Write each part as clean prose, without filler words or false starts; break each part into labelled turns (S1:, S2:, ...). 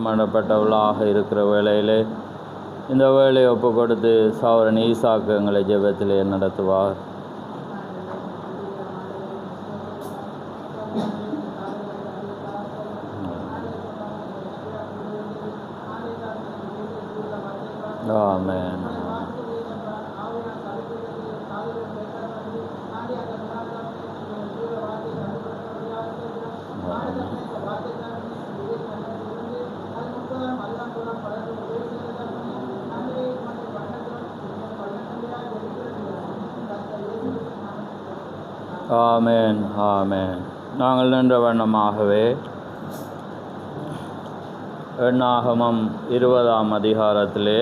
S1: மனப்பட்டவளாக இருக்கிற வேளையிலே இந்த வேலையை ஒப்பு கொடுத்து சௌரன் ஈசாக்கு எங்களை ஜெபத்திலே நடத்துவார். ஆமென். ஆமென். ஆமென். நாங்கள் நின்ற வண்ணமாகவே எண்ணாகமம் 20ஆம் அதிகாரத்திலே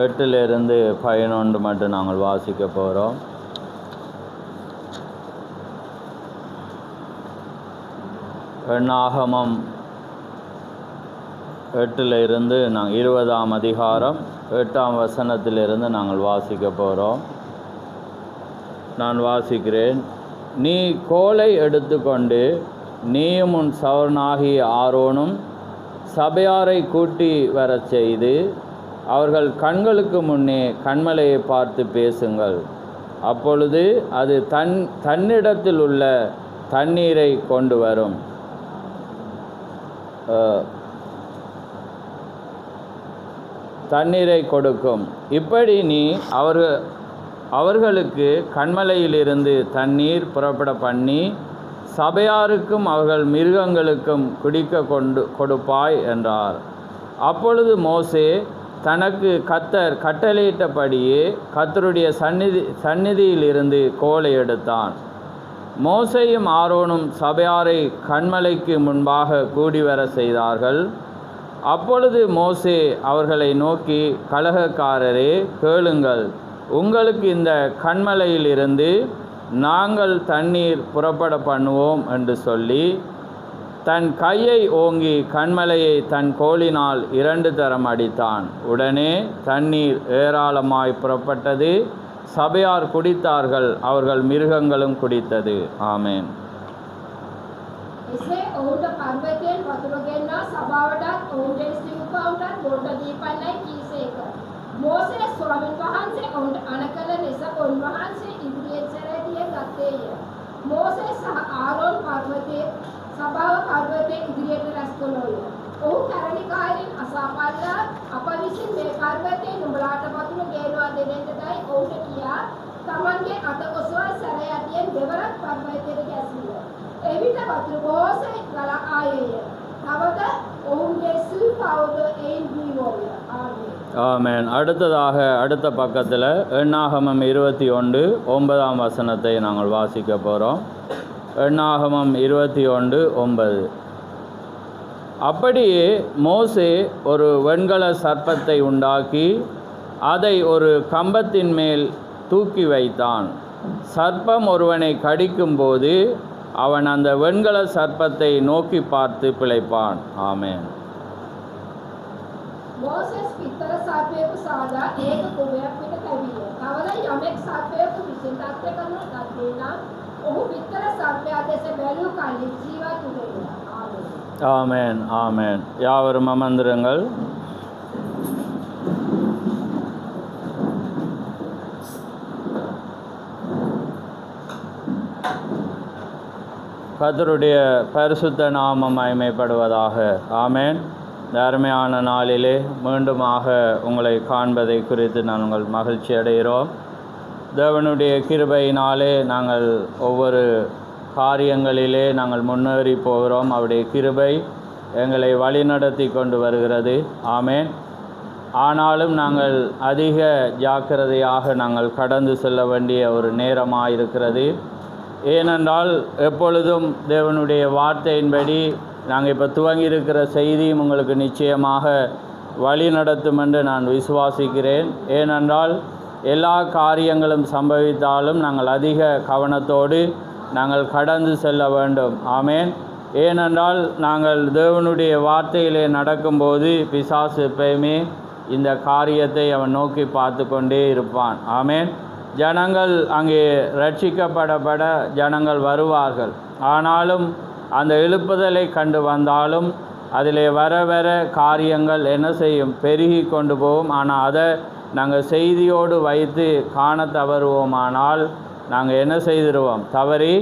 S1: 8லிருந்து 11 மட்டும் நாங்கள் வாசிக்க போகிறோம். எண்ணாகமம் 8லிருந்து 20ஆம் அதிகாரம் 8ஆம் வசனத்திலிருந்து நாங்கள் வாசிக்க போகிறோம். நான் வாசிக்கிறேன். நீ கோலை எடுத்துக்கொண்டு நீயும் உன் சௌரனாகிய ஆரோனும் சபையாரை கூட்டி வரச் செய்து அவர்கள் கண்களுக்கு முன்னே கண்மலையை பார்த்து பேசுங்கள். அப்பொழுது அது தன்னிடத்தில் உள்ள தண்ணீரை கொண்டு வரும். தண்ணீரை கொடுக்கும். இப்படி நீ அவர்களுக்கு கண்மலையிலிருந்து தண்ணீர் புறப்பட பண்ணி சபையாருக்கும் அவர்கள் மிருகங்களுக்கும் குடிக்க கொடுப்பாய் என்றார். அப்பொழுது மோசே தனக்கு கர்த்தர் கட்டளையிட்டபடியே கர்த்தருடைய சந்நிதியிலிருந்து கோலை எடுத்தான். மோசேயும் ஆரோனும் சபையாரை கண்மலைக்கு முன்பாக கூடிவர செய்தார்கள். அப்பொழுது மோசே அவர்களை நோக்கி, கலகக்காரரே, கேளுங்கள், உங்களுக்கு இந்த கண்மலையிலிருந்து நாங்கள் தண்ணீர் புறப்பட பண்ணுவோம் என்று சொல்லி தன் கையை ஓங்கி கண்மலையை தன் கோலினால் 2 தரம் அடித்தான். உடனே தண்ணீர் ஏராளமாய் புறப்பட்டது. சபையார் குடித்தார்கள், அவர்கள் மிருகங்களும் குடித்தது. ஆமென்.
S2: මෝසේ ස්වාමීන් වහන්සේ ඔවුන්ට අනකල ලෙස උන්වහන්සේ ඉදිරියට සැරදිය ගත්තේය. මෝසේ සහ ආරෝන් පර්වතයේ සභාව පර්වතයේ ඉදිරියට රැස් කළෝය. ඔහු කැරණිකාරයන් අසාපල්ලා අප විසින් මේ පර්වතයේ නුඹලාට වතුර ගේනවා දෙන්නටයි ඔහුට කියා තමන්ගේ අත ඔසවා සැර යටියෙන් දෙවරක් පර්වතයට ගැසුවා. එවිට වතුර බොහෝසේ ගලා ආයේය. තවද ඔවුන්ගේ සිව්පවුද එයින් බිවෝය. ආමේන්.
S1: ஆமென். அடுத்ததாக அடுத்த பக்கத்தில் எண்ணாகமம் 21 9ஆம் வசனத்தை நாங்கள் வாசிக்க போகிறோம். எண்ணாகமம் 21 9. அப்படியே மோசே ஒரு வெண்கல சர்ப்பத்தை உண்டாக்கி அதை ஒரு கம்பத்தின் மேல் தூக்கி வைத்தான். சர்ப்பம் ஒருவனை கடிக்கும்போது அவன் அந்த வெண்கல சர்ப்பத்தை நோக்கி பார்த்து பிழைப்பான். ஆமென்.
S2: මෝසෙස් පිටර සර්පයෙකු සාදා ඒක කුඹයක් පිට කැවිය. තවද යමෙක් සර්පයෙකු විසින් තත්ත්ව කරනු ගත්තේ නම් ඔහු පිටර සර්පයා දෙස බැලූ කල්හි ජීවත් වුණේය. ආමේන්.
S1: ஆமென். ஆமென். யாவரும் அமர்ந்திருங்கள். கர்த்தருடைய பரிசுத்த நாமம் மகிமைப்படுவதாக. ஆமென். அருமையான நாளிலே மீண்டுமாக உங்களை காண்பதை குறித்து நாங்கள் மகிழ்ச்சி அடைகிறோம். தேவனுடைய கிருபையினாலே நாங்கள் ஒவ்வொரு காரியங்களிலே நாங்கள் முன்னேறி போகிறோம். அவருடைய கிருபை எங்களை வழிநடத்தி கொண்டு வருகிறது. ஆமென். ஆனாலும் நாங்கள் அதிக ஜாக்கிரதையாக நாங்கள் கடந்து செல்ல வேண்டிய ஒரு நேரமாக இருக்கிறது. ஏனென்றால் எப்பொழுதும் தேவனுடைய வார்த்தையின்படி நாங்கள் இப்போ துவங்கியிருக்கிற செய்தியும் உங்களுக்கு நிச்சயமாக வழி நடத்தும் என்று நான் விசுவாசிக்கிறேன். ஏனென்றால் எல்லா காரியங்களும் சம்பவித்தாலும் நாங்கள் அதிக கவனத்தோடு நாங்கள் கடந்து செல்ல வேண்டும். ஆமென். ஏனென்றால் நாங்கள் தேவனுடைய வார்த்தையிலே நடக்கும்போது பிசாசு எப்பயுமே இந்த காரியத்தை அவன் நோக்கி பார்த்து கொண்டே இருப்பான். ஆமென். ஜனங்கள் அங்கே ரட்சிக்கப்பட ஜனங்கள் வருவார்கள். ஆனாலும் அந்த எழுப்புதலை கண்டு வந்தாலும் அதிலே வர வர காரியங்கள் என்ன செய்யும், பெருகி கொண்டு போகும். ஆனால் அதை நாங்கள் செய்தியோடு வைத்து காண தவறுவோமானால் நாங்கள் என்ன செய்திருவோம், தவறி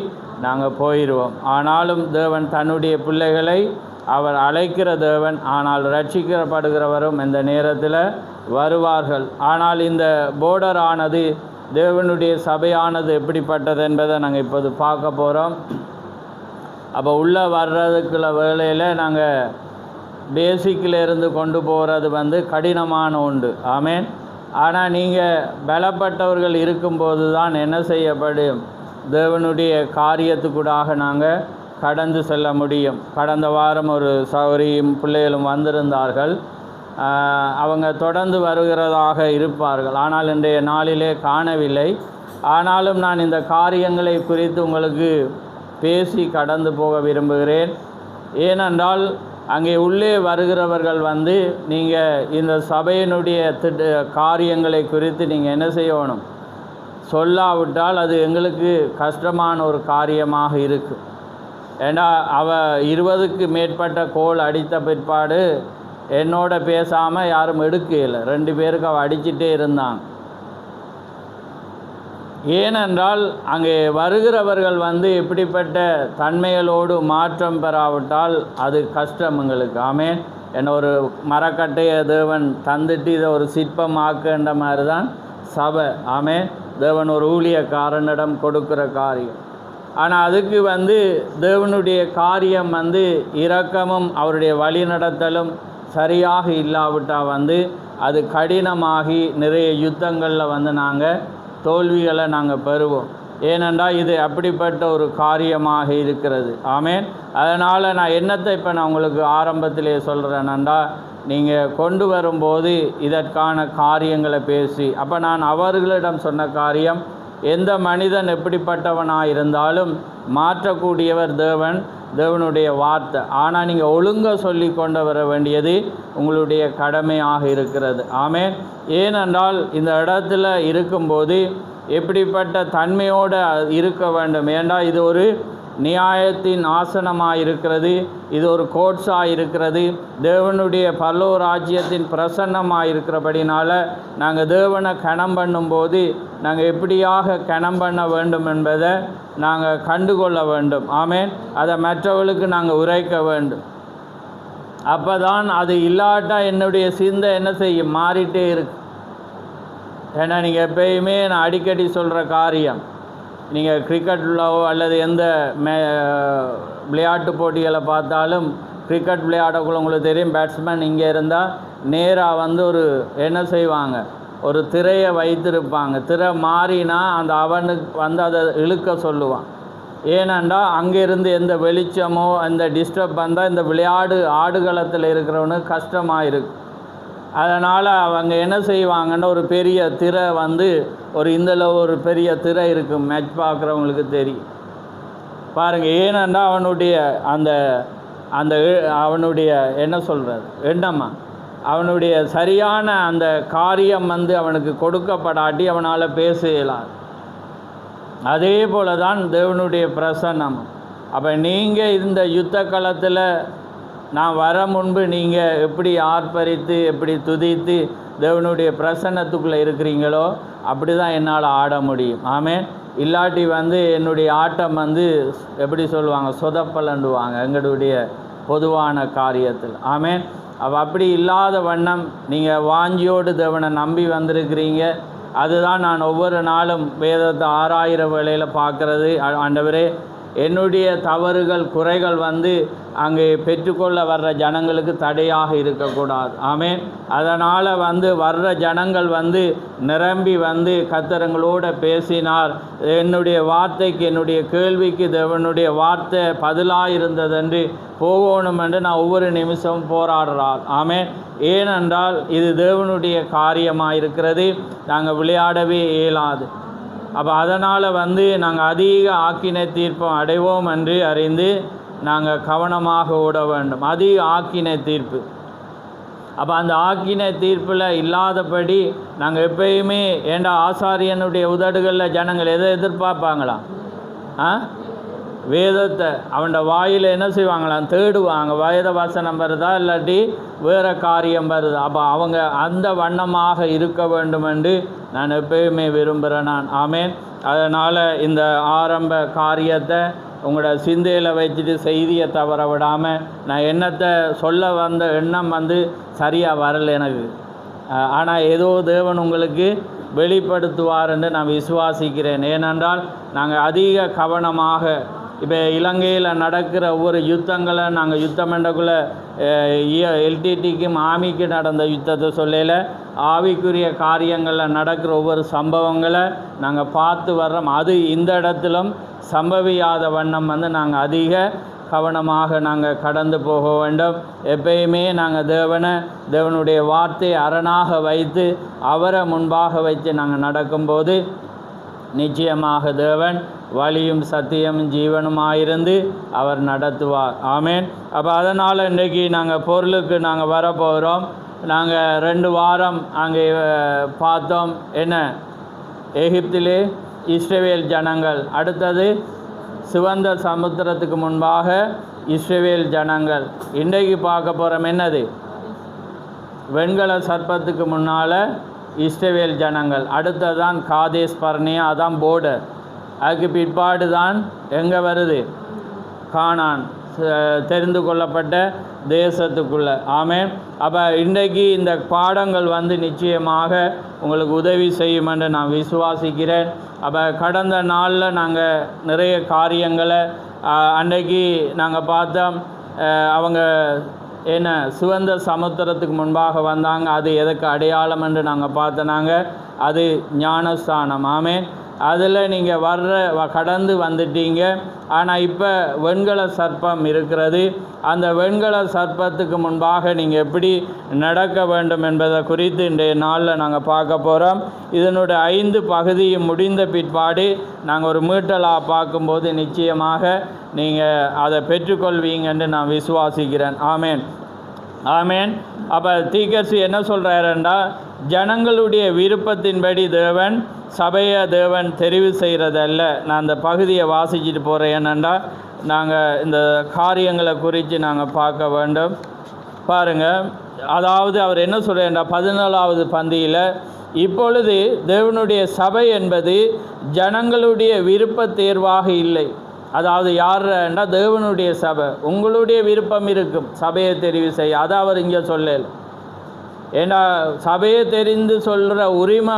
S1: நாங்கள் போயிடுவோம். ஆனாலும் தேவன் தன்னுடைய பிள்ளைகளை அவர் அழைக்கிற தேவன், ஆனால் ரட்சிக்கப்படுகிறவரும் இந்த நேரத்தில் வருவார்கள். ஆனால் இந்த போர்டரானது, தேவனுடைய சபையானது எப்படிப்பட்டது என்பதை நாங்கள் இப்போது பார்க்க போகிறோம். அப்போ உள்ளே வர்றதுக்குள்ள வேளையில் நாங்கள் பேசிக்கிலேருந்து கொண்டு போகிறது கடினமான உண்டு. ஆமேன். ஆனால் நீங்கள் பலப்பட்டவர்கள் இருக்கும்போது தான் என்ன செய்யப்படும், தேவனுடைய காரியத்துக்கூடாக நாங்கள் கடந்து செல்ல முடியும். கடந்த வாரம் ஒரு சௌரியும் பிள்ளைகளும் வந்திருந்தார்கள். அவங்க தொடர்ந்து வருகிறதாக இருப்பார்கள். ஆனால் இன்றைய நாளிலே காணவில்லை. ஆனாலும் நான் இந்த காரியங்களை குறித்து உங்களுக்கு பேசி கடந்து போக விரும்புகிறேன். ஏனென்றால் அங்கே உள்ளே வருகிறவர்கள் நீங்கள் இந்த சபையினுடைய காரியங்களை குறித்து நீங்கள் என்ன செய்யணும், சொல்லாவிட்டால் அது எங்களுக்கு கஷ்டமான ஒரு காரியமாக இருக்குது. ஏன்னா 20க்கு மேற்பட்ட கோல் அடித்த பிற்பாடு என்னோட பேசாமல் யாரும் எடுக்கல. 2 பேருக்கு அடிச்சிட்டே இருந்தாங்க. ஏனென்றால் அங்கே வருகிறவர்கள் எப்படிப்பட்ட தன்மைகளோடு மாற்றம் பெறாவிட்டால் அது கஷ்டம் எங்களுக்கு. ஆமேன். என்ன ஒரு மரக்கட்டையை தேவன் தந்துட்டு இதை ஒரு சிற்பமாக்குன்ற மாதிரி தான் சபை. ஆமேன். தேவன் ஒரு ஊழியக்காரனிடம் கொடுக்குற காரியம். ஆனால் அதுக்கு தேவனுடைய காரியம் இரக்கமும் அவருடைய வழிநடத்தலும் சரியாக இல்லாவிட்டால் அது கடினமாகி நிறைய யுத்தங்களில் நாங்கள் தோல்விகளை நாங்கள் பெறுவோம். ஏனென்றால் இது அப்படிப்பட்ட ஒரு காரியமாக இருக்கிறது. ஆமேன். அதனால் நான் என்னத்தை இப்போ நான் உங்களுக்கு ஆரம்பத்திலே சொல்கிறேன்டா, நீங்கள் கொண்டு வரும்போது இதற்கான காரியங்களை பேசி, அப்போ நான் அவர்களிடம் சொன்ன காரியம், எந்த மனிதன் எப்படிப்பட்டவனாக இருந்தாலும் மாற்றக்கூடியவர் தேவன், தேவனுடைய வார்த்தை. ஆனால் நீங்கள் ஒழுங்காக சொல்லி கொண்டு வர வேண்டியது உங்களுடைய கடமையாக இருக்கிறது. ஆமேன். ஏனென்றால் இந்த இடத்துல இருக்கும்போது எப்படிப்பட்ட தன்மையோடு இருக்க வேண்டும். ஏன்றால் இது ஒரு நியாயத்தின் ஆசனமாக இருக்கிறது, இது ஒரு கோட்ஸாக இருக்கிறது, தேவனுடைய பரலோக ராஜ்யத்தின் பிரசன்னமாக இருக்கிறபடினால நாங்கள் தேவனை கணம் பண்ணும்போது நாங்கள் எப்படியாக கணம் பண்ண வேண்டும் என்பதை நாங்கள் கண்டுகொள்ள வேண்டும். ஆமேன். அதை மற்றவர்களுக்கு நாங்கள் உரைக்க வேண்டும். அப்போ தான் அது இல்லாட்டா என்னுடைய சிந்தை என்ன செய்யும், மாறிட்டே இருக்கு. ஏன்னா நீங்கள் எப்பயுமே நான் அடிக்கடி சொல்கிற காரியம், நீங்கள் கிரிக்கெட்லவோ அல்லது எந்த விளையாட்டு போட்டிகளை பார்த்தாலும், கிரிக்கெட் விளையாடக்குள்ள உங்களுக்கு தெரியும், பேட்ஸ்மேன் இங்கே இருந்தால் நேராக ஒரு என்ன செய்வாங்க, ஒரு திரையை வைத்திருப்பாங்க. திரை மாறினா அந்த அவனுக்கு அதை இழுக்க சொல்லுவான். ஏனென்றா அங்கேருந்து எந்த வெளிச்சமோ அந்த டிஸ்டர்ப் வந்தால் இந்த ஆடுகளத்தில் இருக்கிறவனுக்கு கஷ்டமாக இருக்குது. அதனால் அவங்க என்ன செய்வாங்கன்னா ஒரு பெரிய திரை ஒரு இதில் ஒரு பெரிய திரை இருக்கும், மேட்ச் பார்க்குறவங்களுக்கு தெரியும் பாருங்கள். ஏனென்றால் அவனுடைய அந்த அவனுடைய என்ன சொல்கிறது எண்ணமா, அவனுடைய சரியான அந்த காரியம் அவனுக்கு கொடுக்கப்படாட்டி அவனால் பேச இயலாது. அதே போல தான் தேவனுடைய பிரசன்னம். அப்போ நீங்கள் இந்த யுத்த களத்தில் நான் வர முன்பு நீங்கள் எப்படி ஆர்ப்பரித்து எப்படி துதித்து தேவனுடைய பிரசன்னத்துக்குள்ளே இருக்கிறீங்களோ அப்படி தான் என்னால் ஆட முடியும். ஆமேன். இல்லாட்டி என்னுடைய ஆட்டம் எப்படி சொல்லுவாங்க, சொதப்பலண்டுவாங்க எங்களுடைய பொதுவான காரியத்தில். ஆமேன். அப்படி இல்லாத வண்ணம் நீங்கள் வாஞ்சியோடு தேவனை நம்பி வந்திருக்கிறீங்க. அதுதான் நான் ஒவ்வொரு நாளும் வேதத்தை ஆராயிர வேளையில் பார்க்குறது. ஆண்டவரே, என்னுடைய தவறுகள் குறைகள் அங்கே பெற்றுக்கொள்ள வர்ற ஜனங்களுக்கு தடையாக இருக்கக்கூடாது. ஆமேன். அதனால் வர்ற ஜனங்கள் நிரம்பி கர்த்தரங்களோடு பேசினார். என்னுடைய வார்த்தைக்கு என்னுடைய கேள்விக்கு தேவனுடைய வார்த்தை பதிலாக இருந்ததென்று போகணும் என்று நான் ஒவ்வொரு நிமிஷமும் போராடுறார். ஆமேன். ஏனென்றால் இது தேவனுடைய காரியமாக இருக்கிறது, நாங்கள் விளையாடவே இயலாது. அப்போ அதனால் நாங்கள் அதிக ஆக்கினை தீர்ப்பம் அடைவோம் என்று அறிந்து நாங்கள் கவனமாக ஓட வேண்டும். அதிக ஆக்கினை தீர்ப்பு. அப்போ அந்த ஆக்கினை தீர்ப்பில் இல்லாதபடி நாங்கள் எப்பயுமே, ஏண்டா ஆசாரியனுடைய உதடுகளில் ஜனங்கள் எதை எதிர்பார்ப்பாங்களா? வேதத்தை அவனோட வாயில் என்ன செய்வாங்களாம், தேடுவாங்க. வேத வசனம் வருதா இல்லாட்டி வேறு காரியம் வருதா. அப்போ அவங்க அந்த வண்ணமாக இருக்க வேண்டும் என்று நான் எப்பயுமே விரும்புகிறேன் நான். ஆமேன். அதனால் இந்த ஆரம்ப காரியத்தை உங்களோட சிந்தையில் வச்சுட்டு செய்தியை தவற விடாமல், நான் என்னத்தை சொல்ல வந்த எண்ணம் சரியாக வரல எனக்கு, ஆனால் ஏதோ தேவன் உங்களுக்கு வெளிப்படுத்துவார் என்று நான் விசுவாசிக்கிறேன். ஏனென்றால் நாங்கள் அதிக கவனமாக இப்போ இலங்கையில் நடக்கிற ஒவ்வொரு யுத்தங்களை நாங்கள் யுத்தம் என்றக்குள்ளே எல்டிடிக்கும் ஆமிக்கு நடந்த யுத்தத்தை சொல்லல, ஆவிக்குரிய காரியங்களில் நடக்கிற ஒவ்வொரு சம்பவங்களை நாங்கள் பார்த்து வர்றோம். அது இந்த இடத்திலும் சம்பவியாத வண்ணம் நாங்கள் அதிக கவனமாக நாங்கள் கடந்து போக வேண்டும். எப்பயுமே நாங்கள் தேவனுடைய வார்த்தையை அரணாக வைத்து அவரை முன்பாக வைத்து நாங்கள் நடக்கும்போது நிச்சயமாக தேவன் வழியும் சத்தியமும் ஜீவனுமாயிருந்து அவர் நடத்துவார். ஆமேன். அப்போ அதனால் இன்றைக்கி நாங்கள் பொருளுக்கு நாங்கள் வரப்போகிறோம். நாங்கள் 2 வாரம் அங்கே பார்த்தோம். என்ன, எகிப்திலே இஸ்ரவேல் ஜனங்கள், அடுத்தது சிவந்த சமுத்திரத்துக்கு முன்பாக இஸ்ரவேல் ஜனங்கள். இன்றைக்கு பார்க்க போகிறோம் என்னது, வெண்கல சர்ப்பத்துக்கு முன்னால் இஸ்ரவேல் ஜனங்கள், அடுத்ததான் காதேஸ் பர்னேயா, அதான் போர்டர். அதுக்கு பிற்பாடு தான் எங்கே வருது, கானான், தெரிந்து கொள்ளப்பட்ட தேசத்துக்குள்ளே. ஆமேன். அப்போ இன்றைக்கு இந்த பாடங்கள் நிச்சயமாக உங்களுக்கு உதவி செய்யும் என்று நான் விசுவாசிக்கிறேன். அப்போ கடந்த நாளில் நாங்கள் நிறைய காரியங்களை அன்றைக்கு நாங்கள் பார்த்தோம். அவங்க என்ன சிவந்த சமுத்திரத்துக்கு முன்பாக வந்தாங்க. அது எதுக்கு அடையாளம் என்று நாங்கள் பார்த்தனாங்க, அது ஞானஸ்தானம். ஆமேன். அதில் நீங்கள் கடந்து வந்துட்டீங்க. ஆனால் இப்போ வெண்கல சர்ப்பம் இருக்கிறது. அந்த வெண்கல சர்ப்பத்துக்கு முன்பாக நீங்கள் எப்படி நடக்க வேண்டும் என்பதை குறித்து இன்றைய நாளில் நாங்கள் பார்க்க போகிறோம். இதனுடைய 5 பகுதியும் முடிந்த பிற்பாடு நாங்கள் ஒரு மீட்டலாக பார்க்கும்போது நிச்சயமாக நீங்கள் அதை பெற்றுக்கொள்வீங்கன்னு நான் விசுவாசிக்கிறேன். ஆமேன். ஆமேன். அப்போ தீர்க்கதரிசி என்ன சொல்கிறாருன்னா, ஜனங்களுடைய விருப்பத்தின்படி தேவன் சபையை தேவன் தெரிவு செய்கிறதல்ல. நான் அந்த பகுதியை வாசிச்சுட்டு போகிறேன். என்னென்னா, நாங்கள் இந்த காரியங்களை குறித்து நாங்கள் பார்க்க வேண்டும். பாருங்கள், அதாவது அவர் என்ன சொல்கிறாருன்னா 14வது பந்தியில், இப்பொழுது தேவனுடைய சபை என்பது ஜனங்களுடைய விருப்ப தேர்வாக இல்லை. அதாவது யாருன்னா தேவனுடைய சபை. உங்களுடைய விருப்பம் இருக்கும் சபையை தெரிவு செய்ய, அதை அவர் இங்கே சொல்லல. ஏன்னா சபையை தெரிந்து சொல்கிற உரிமை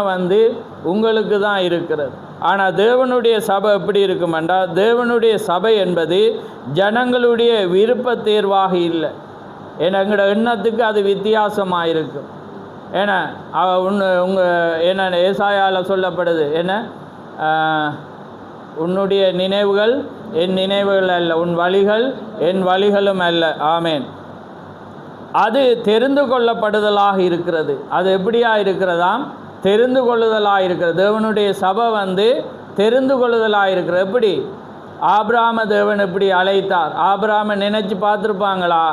S1: உங்களுக்கு தான் இருக்கிறது. ஆனால் தேவனுடைய சபை எப்படி இருக்குமென்றா, தேவனுடைய சபை என்பது ஜனங்களுடைய விருப்ப தேர்வாக இல்லை. ஏன்னா எங்களோட எண்ணத்துக்கு அது வித்தியாசமாக இருக்கும். ஏன்னா என்ன ஏசாயாவில் சொல்லப்படுது, என்ன, உன்னுடைய நினைவுகள் என் நினைவுகள் அல்ல, உன் வழிகள் என் வழிகளும் அல்ல. ஆமேன். அது தெரிந்து கொள்ளப்படுதலாக இருக்கிறது. அது எப்படியா இருக்கிறதாம், தெரிந்து கொள்ளுதலாக இருக்கிறது. தேவனுடைய சபை தெரிந்து கொள்ளுதலாக இருக்கிறது. எப்படி ஆபிரகாம தேவன் எப்படி அழைத்தார்? ஆபிரகாமை நினச்சி பார்த்துருப்பாங்களா?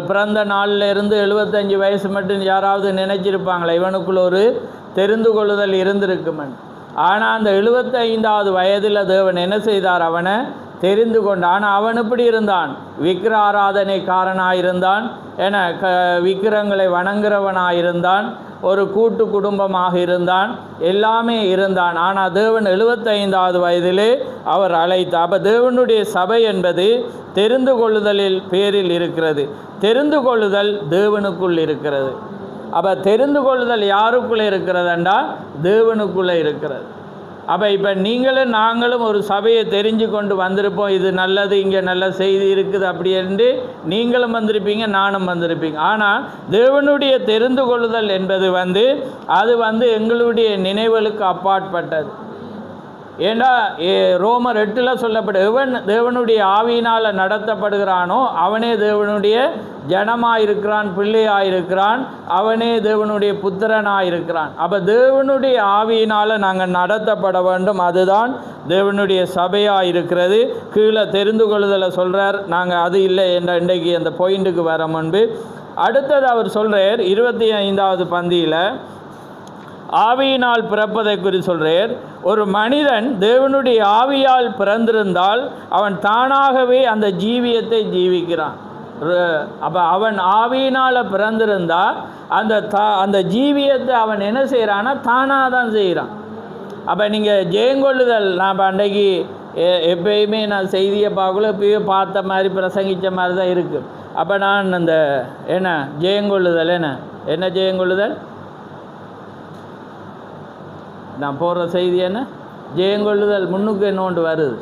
S1: பிறந்த நாளில் இருந்து 75 வயசு மட்டும் யாராவது நினச்சிருப்பாங்களா இவனுக்குள்ள ஒரு தெரிந்து கொள்ளுதல் இருந்திருக்குமன்? ஆனால் அந்த 75வது வயதில் தேவன் என்ன செய்தார்? அவனை தெரிந்து கொண்டான். ஆனால் அவன் எப்படி இருந்தான்? விக்கிர ஆராதனைக்காரனாயிருந்தான். என விக்கிரங்களை வணங்குறவனாயிருந்தான். ஒரு கூட்டு குடும்பமாக இருந்தான். எல்லாமே இருந்தான். ஆனால் தேவன் 75வது வயதிலே அவர் அழைத்தார். அப்போ தேவனுடைய சபை என்பது தெரிந்து கொள்ளுதலில் பேரில் இருக்கிறது. தெரிந்து கொள்ளுதல் தேவனுக்குள் இருக்கிறது. அப்போ தெரிந்து கொள்ளுதல் யாருக்குள்ளே இருக்கிறதுண்டா? தேவனுக்குள்ளே இருக்கிறது. அப்போ இப்போ நீங்களும் நாங்களும் ஒரு சபையை தெரிஞ்சு கொண்டு வந்திருப்போம். இது நல்லது, இங்கே நல்ல செய்தி இருக்குது அப்படி என்று நீங்களும் வந்திருப்பீங்க, நானும் வந்திருப்பீங்க. ஆனால் தேவனுடைய தெரிந்து கொள்ளுதல் என்பது அது எங்களுடைய நினைவுகளுக்கு அப்பாற்பட்டது. ஏண்டா ரோமர் 8 சொல்லப்பட்ட எவன் தேவனுடைய ஆவியினால் நடத்தப்படுகிறானோ அவனே தேவனுடைய ஜனமாயிருக்கிறான், பிள்ளையாயிருக்கிறான், அவனே தேவனுடைய புத்திரனாயிருக்கிறான். அப்போ தேவனுடைய ஆவியினால் நாங்கள் நடத்தப்பட வேண்டும். அதுதான் தேவனுடைய சபையாக இருக்கிறது. கீழே தெரிந்து கொள்ளுதலை சொல்கிறார். நாங்கள் அது இல்லை என்ற இன்றைக்கு அந்த பாயிண்ட்டுக்கு வர முன்பு அடுத்தது அவர் சொல்கிறார் 25வது பந்தியில் ஆவியினால் பிறப்பதை குறித்து சொல்கிறார். ஒரு மனிதன் தேவனுடைய ஆவியால் பிறந்திருந்தால் அவன் தானாகவே அந்த ஜீவியத்தை ஜீவிக்கிறான். அப்போ அவன் ஆவியினால் பிறந்திருந்தால் அந்த ஜீவியத்தை அவன் என்ன செய்கிறான்னா தானாக தான் செய்கிறான். அப்போ நீங்கள் ஜெயங்கொள்ளுதல், நான் அன்றைக்கு எப்பயுமே நான் செய்தியை பார்க்கல, எப்பயோ பார்த்த மாதிரி பிரசங்கித்த மாதிரி தான் இருக்குது. அப்போ நான் அந்த என்ன ஜெயங்கொள்ளுதல் என்ன ஜெயங்கொள்ளுதல், நான் போடுற செய்தி என்ன ஜெயங்கொள்ளுதல் முன்னுக்கு என்னோண்டு வருது.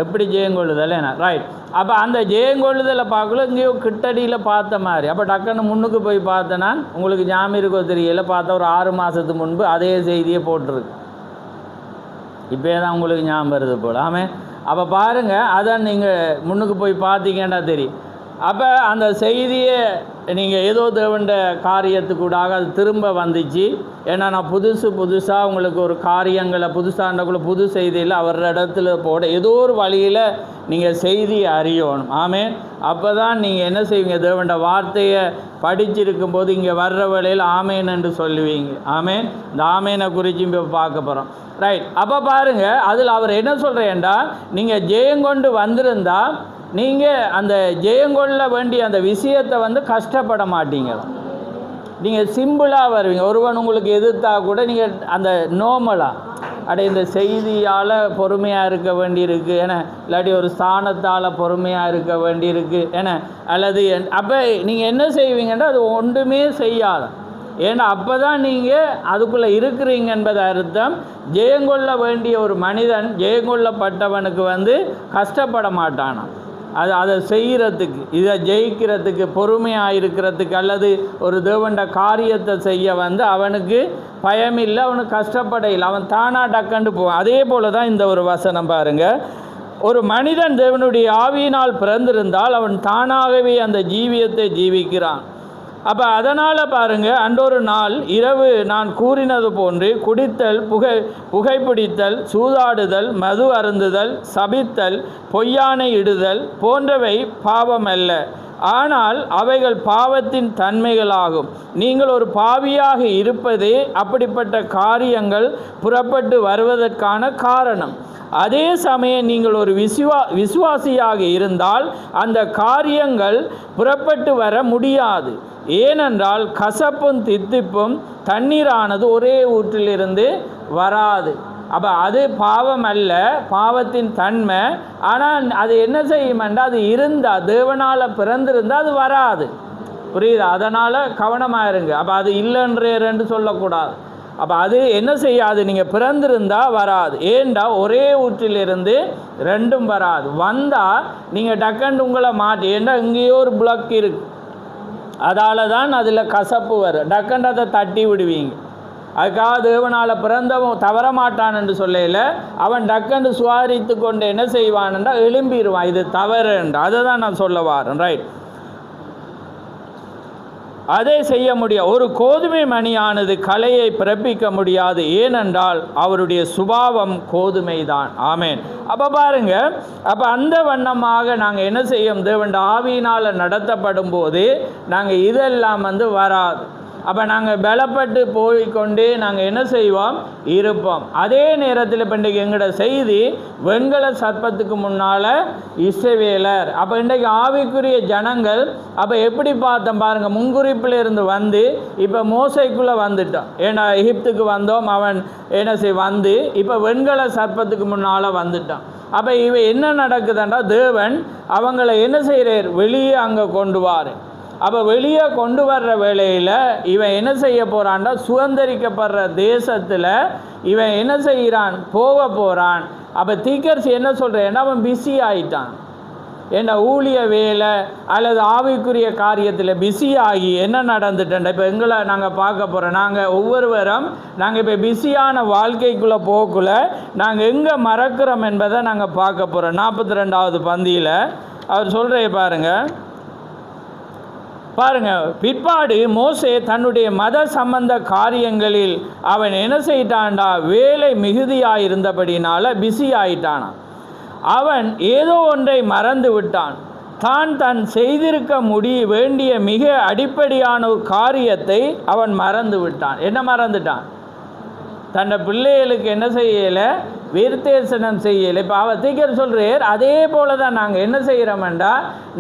S1: எப்படி ஜெயங்கொள்ளுதல் ரைட். அப்போ அந்த ஜெயங்கொள்ளுதலை பார்க்கல இங்கேயோ கிட்டடியில் பார்த்த மாதிரி. அப்போ டக்குன்னு முன்னுக்கு போய் பார்த்தேன்னா உங்களுக்கு ஞாபகம் இருக்கோ தெரியல, பார்த்தா ஒரு 6 மாதத்துக்கு முன்பு அதே செய்தியை போட்டிருக்கு. இப்போ தான் உங்களுக்கு ஞாபகம் வருது போல். ஆமாம். அப்போ பாருங்கள், அதான் நீங்கள் முன்னுக்கு போய் பார்த்தீங்கன்னா தெரியும். அப்போ அந்த செய்தியை நீங்கள் ஏதோ தேவண்ட காரியத்துக்கூடாக அது திரும்ப வந்துச்சு. ஏன்னா நான் புதுசாக உங்களுக்கு ஒரு காரியங்களை புதுசாண்டக்குள்ள புது செய்தியில் அவர் இடத்துல போட ஏதோ ஒரு வழியில் நீங்கள் செய்தியை அறியணும். ஆமேன். அப்போ தான் நீங்கள் என்ன செய்வீங்க, தேவண்ட வார்த்தையை படிச்சிருக்கும்போது இங்கே வர்ற வேளையில் ஆமேன் என்று சொல்லுவீங்க. ஆமேன். இந்த ஆமேனை குறித்து இப்போ பார்க்க போகிறோம். ரைட். அப்போ பாருங்கள், அதில் அவர் என்ன சொல்கிறேன்டா, நீங்கள் ஜெயங்கொண்டு வந்திருந்தால் நீங்கள் அந்த ஜெயங்கொள்ள வேண்டிய அந்த விஷயத்தை கஷ்டப்பட மாட்டீங்க. நீங்கள் சிம்பிளாக வருவீங்க. ஒருவன் உங்களுக்கு எதிர்த்தா கூட நீங்கள் அந்த நோமலாக இந்த செய்தியால் பொறுமையாக இருக்க வேண்டியிருக்கு ஏன்னா, இல்லாட்டி ஒரு ஸ்தானத்தால் பொறுமையாக இருக்க வேண்டியிருக்கு ஏன்னா, அல்லது அப்போ நீங்கள் என்ன செய்வீங்கன்னா அது ஒன்றுமே செய்யாத. ஏன்னா அப்போ தான் நீங்கள் அதுக்குள்ளே இருக்கிறீங்க என்பது அர்த்தம். ஜெயங்கொள்ள வேண்டிய ஒரு மனிதன், ஜெயங்கொள்ளப்பட்டவனுக்கு கஷ்டப்பட மாட்டானா. அதை செய்கிறதுக்கு, இதை ஜெயிக்கிறதுக்கு, பொறுமையாக இருக்கிறதுக்கு, அல்லது ஒரு தேவண்ட காரியத்தை செய்ய அவனுக்கு பயமில்லை, அவனுக்கு கஷ்டப்பட இல்லை, அவன் தானாக டக்கண்டு போவான். அதே போல் தான் இந்த ஒரு வசனம் பாருங்கள். ஒரு மனிதன் தேவனுடைய ஆவியினால் பிறந்திருந்தால் அவன் தானாகவே அந்த ஜீவியத்தை ஜீவிக்கிறான். அப்போ அதனால் பாருங்கள், அன்றொரு நாள் இரவு நான் கூறினது போன்று குடித்தல், புகைப்பிடித்தல், சூதாடுதல், மது அருந்துதல், சபித்தல், பொய்யானை இடுதல் போன்றவை பாவம் அல்ல, ஆனால் அவைகள் பாவத்தின் தன்மைகளாகும். நீங்கள் ஒரு பாவியாக இருப்பதே அப்படிப்பட்ட காரியங்கள் புறப்பட்டு வருவதற்கான காரணம். அதே சமயம் நீங்கள் ஒரு விசுவாசியாக இருந்தால் அந்த காரியங்கள் புறப்பட்டு வர முடியாது. ஏனென்றால் கசப்பும் தித்திப்பும் தண்ணீரானது ஒரே ஊற்றிலிருந்து வராது. அப்போ அது பாவம் அல்ல, பாவத்தின் தன்மை. ஆனால் அது என்ன செய்யுமென்றால் அது இருந்தால், தேவனால் பிறந்திருந்தால் அது வராது. புரியுதா? அதனால் கவனமாக இருங்க. அப்போ அது இல்லைன்றேன்னு சொல்லக்கூடாது. அப்போ அது என்ன செய்யாது, நீங்கள் பிறந்திருந்தால் வராது. ஏண்டா ஒரே ஊற்றிலிருந்து ரெண்டும் வராது. வந்தால் நீங்கள் டக்கண்டு உங்களை மாட்டி, ஏண்டா இங்கேயோ ஒரு பிளக் இருக்குது, அதால் தான் அதில் கசப்பு வரும், டக்கண்டு அதை தட்டி விடுவீங்க. அதுக்காக தேவனால் பிறந்தவன் தவற மாட்டான் என்று சொல்லல, அவன் டக்கண்டு சுவாரித்து கொண்டு என்ன செய்வான்ன்றா எழும்பிடுவான், இது தவறுன்ற. அதை தான் நான் சொல்ல வாரேன். ரைட். அதை செய்ய முடியாது. ஒரு கோதுமை மணியானது கலையை பிறப்பிக்க முடியாது, ஏனென்றால் அவருடைய சுபாவம் கோதுமை தான். ஆமேன். அப்போ பாருங்கள், அப்போ அந்த வண்ணமாக நாங்கள் என்ன செய்யும், தேவண்ட ஆவியினால் நடத்தப்படும் போது நாங்கள் இதெல்லாம் வராது. அப்போ நாங்கள் பலப்பட்டு போய்கொண்டே நாங்கள் என்ன செய்வோம், இருப்போம். அதே நேரத்தில் இப்போ இன்றைக்கு எங்களோட செய்தி வெண்கல சர்ப்பத்துக்கு முன்னால் இஸ்ரவேலர். அப்போ இன்றைக்கு ஆவிக்குரிய ஜனங்கள் அப்போ எப்படி பார்த்தோம் பாருங்கள், முன்குறிப்பில் இருந்து இப்போ மோசைக்குள்ளே வந்துட்டோம். ஏன்னா எகிப்துக்கு வந்தோம், அவன் என்ன இப்போ வெண்கல சர்ப்பத்துக்கு முன்னால் வந்துட்டான். அப்போ இவன் என்ன நடக்குதுன்றா, தேவன் அவங்கள என்ன செய்கிறார், வெளியே அங்கே கொண்டு வார். அப்போ வெளியே கொண்டு வர்ற வேளையில் இவன் என்ன செய்ய போகிறான்டா, சுதந்திரிக்கப்படுற தேசத்தில் இவன் என்ன செய்கிறான், போக போகிறான். அப்போ தீக்கர்சி என்ன சொல்கிறேன்னா, அவன் பிஸி ஆகிட்டான். ஏன்னா ஊழிய வேலை அல்லது ஆவிக்குரிய காரியத்தில் பிஸி ஆகி என்ன நடந்துட்டேன். இப்போ எங்களை நாங்கள் பார்க்க போகிறோம், நாங்கள் ஒவ்வொருவரும் நாங்கள் இப்போ பிஸியான வாழ்க்கைக்குள்ளே போகக்குள்ள நாங்கள் எங்கே மறக்கிறோம் என்பதை நாங்கள் பார்க்க போகிறோம். 42வது பந்தியில் அவர் சொல்கிறே பாருங்கள், பிற்பாடு மோசே தன்னுடைய மத சம்பந்த காரியங்களில் அவன் என்ன செய்யிட்டான்டா, வேலை மிகுதியாக இருந்தபடினால பிஸி ஆயிட்டானான். அவன் ஏதோ ஒன்றை மறந்து விட்டான். தான் செய்திருக்க வேண்டிய மிக அடிப்படையான ஒரு காரியத்தை அவன் மறந்து விட்டான். என்ன மறந்துட்டான்? தன்னை பிள்ளைகளுக்கு என்ன செய்யலை, விருத்தேசனம் செய்யலை. இப்போ அவர் தீக்கர் சொல்கிறார், அதே போல தான் நாங்கள் என்ன செய்கிறோம்டா,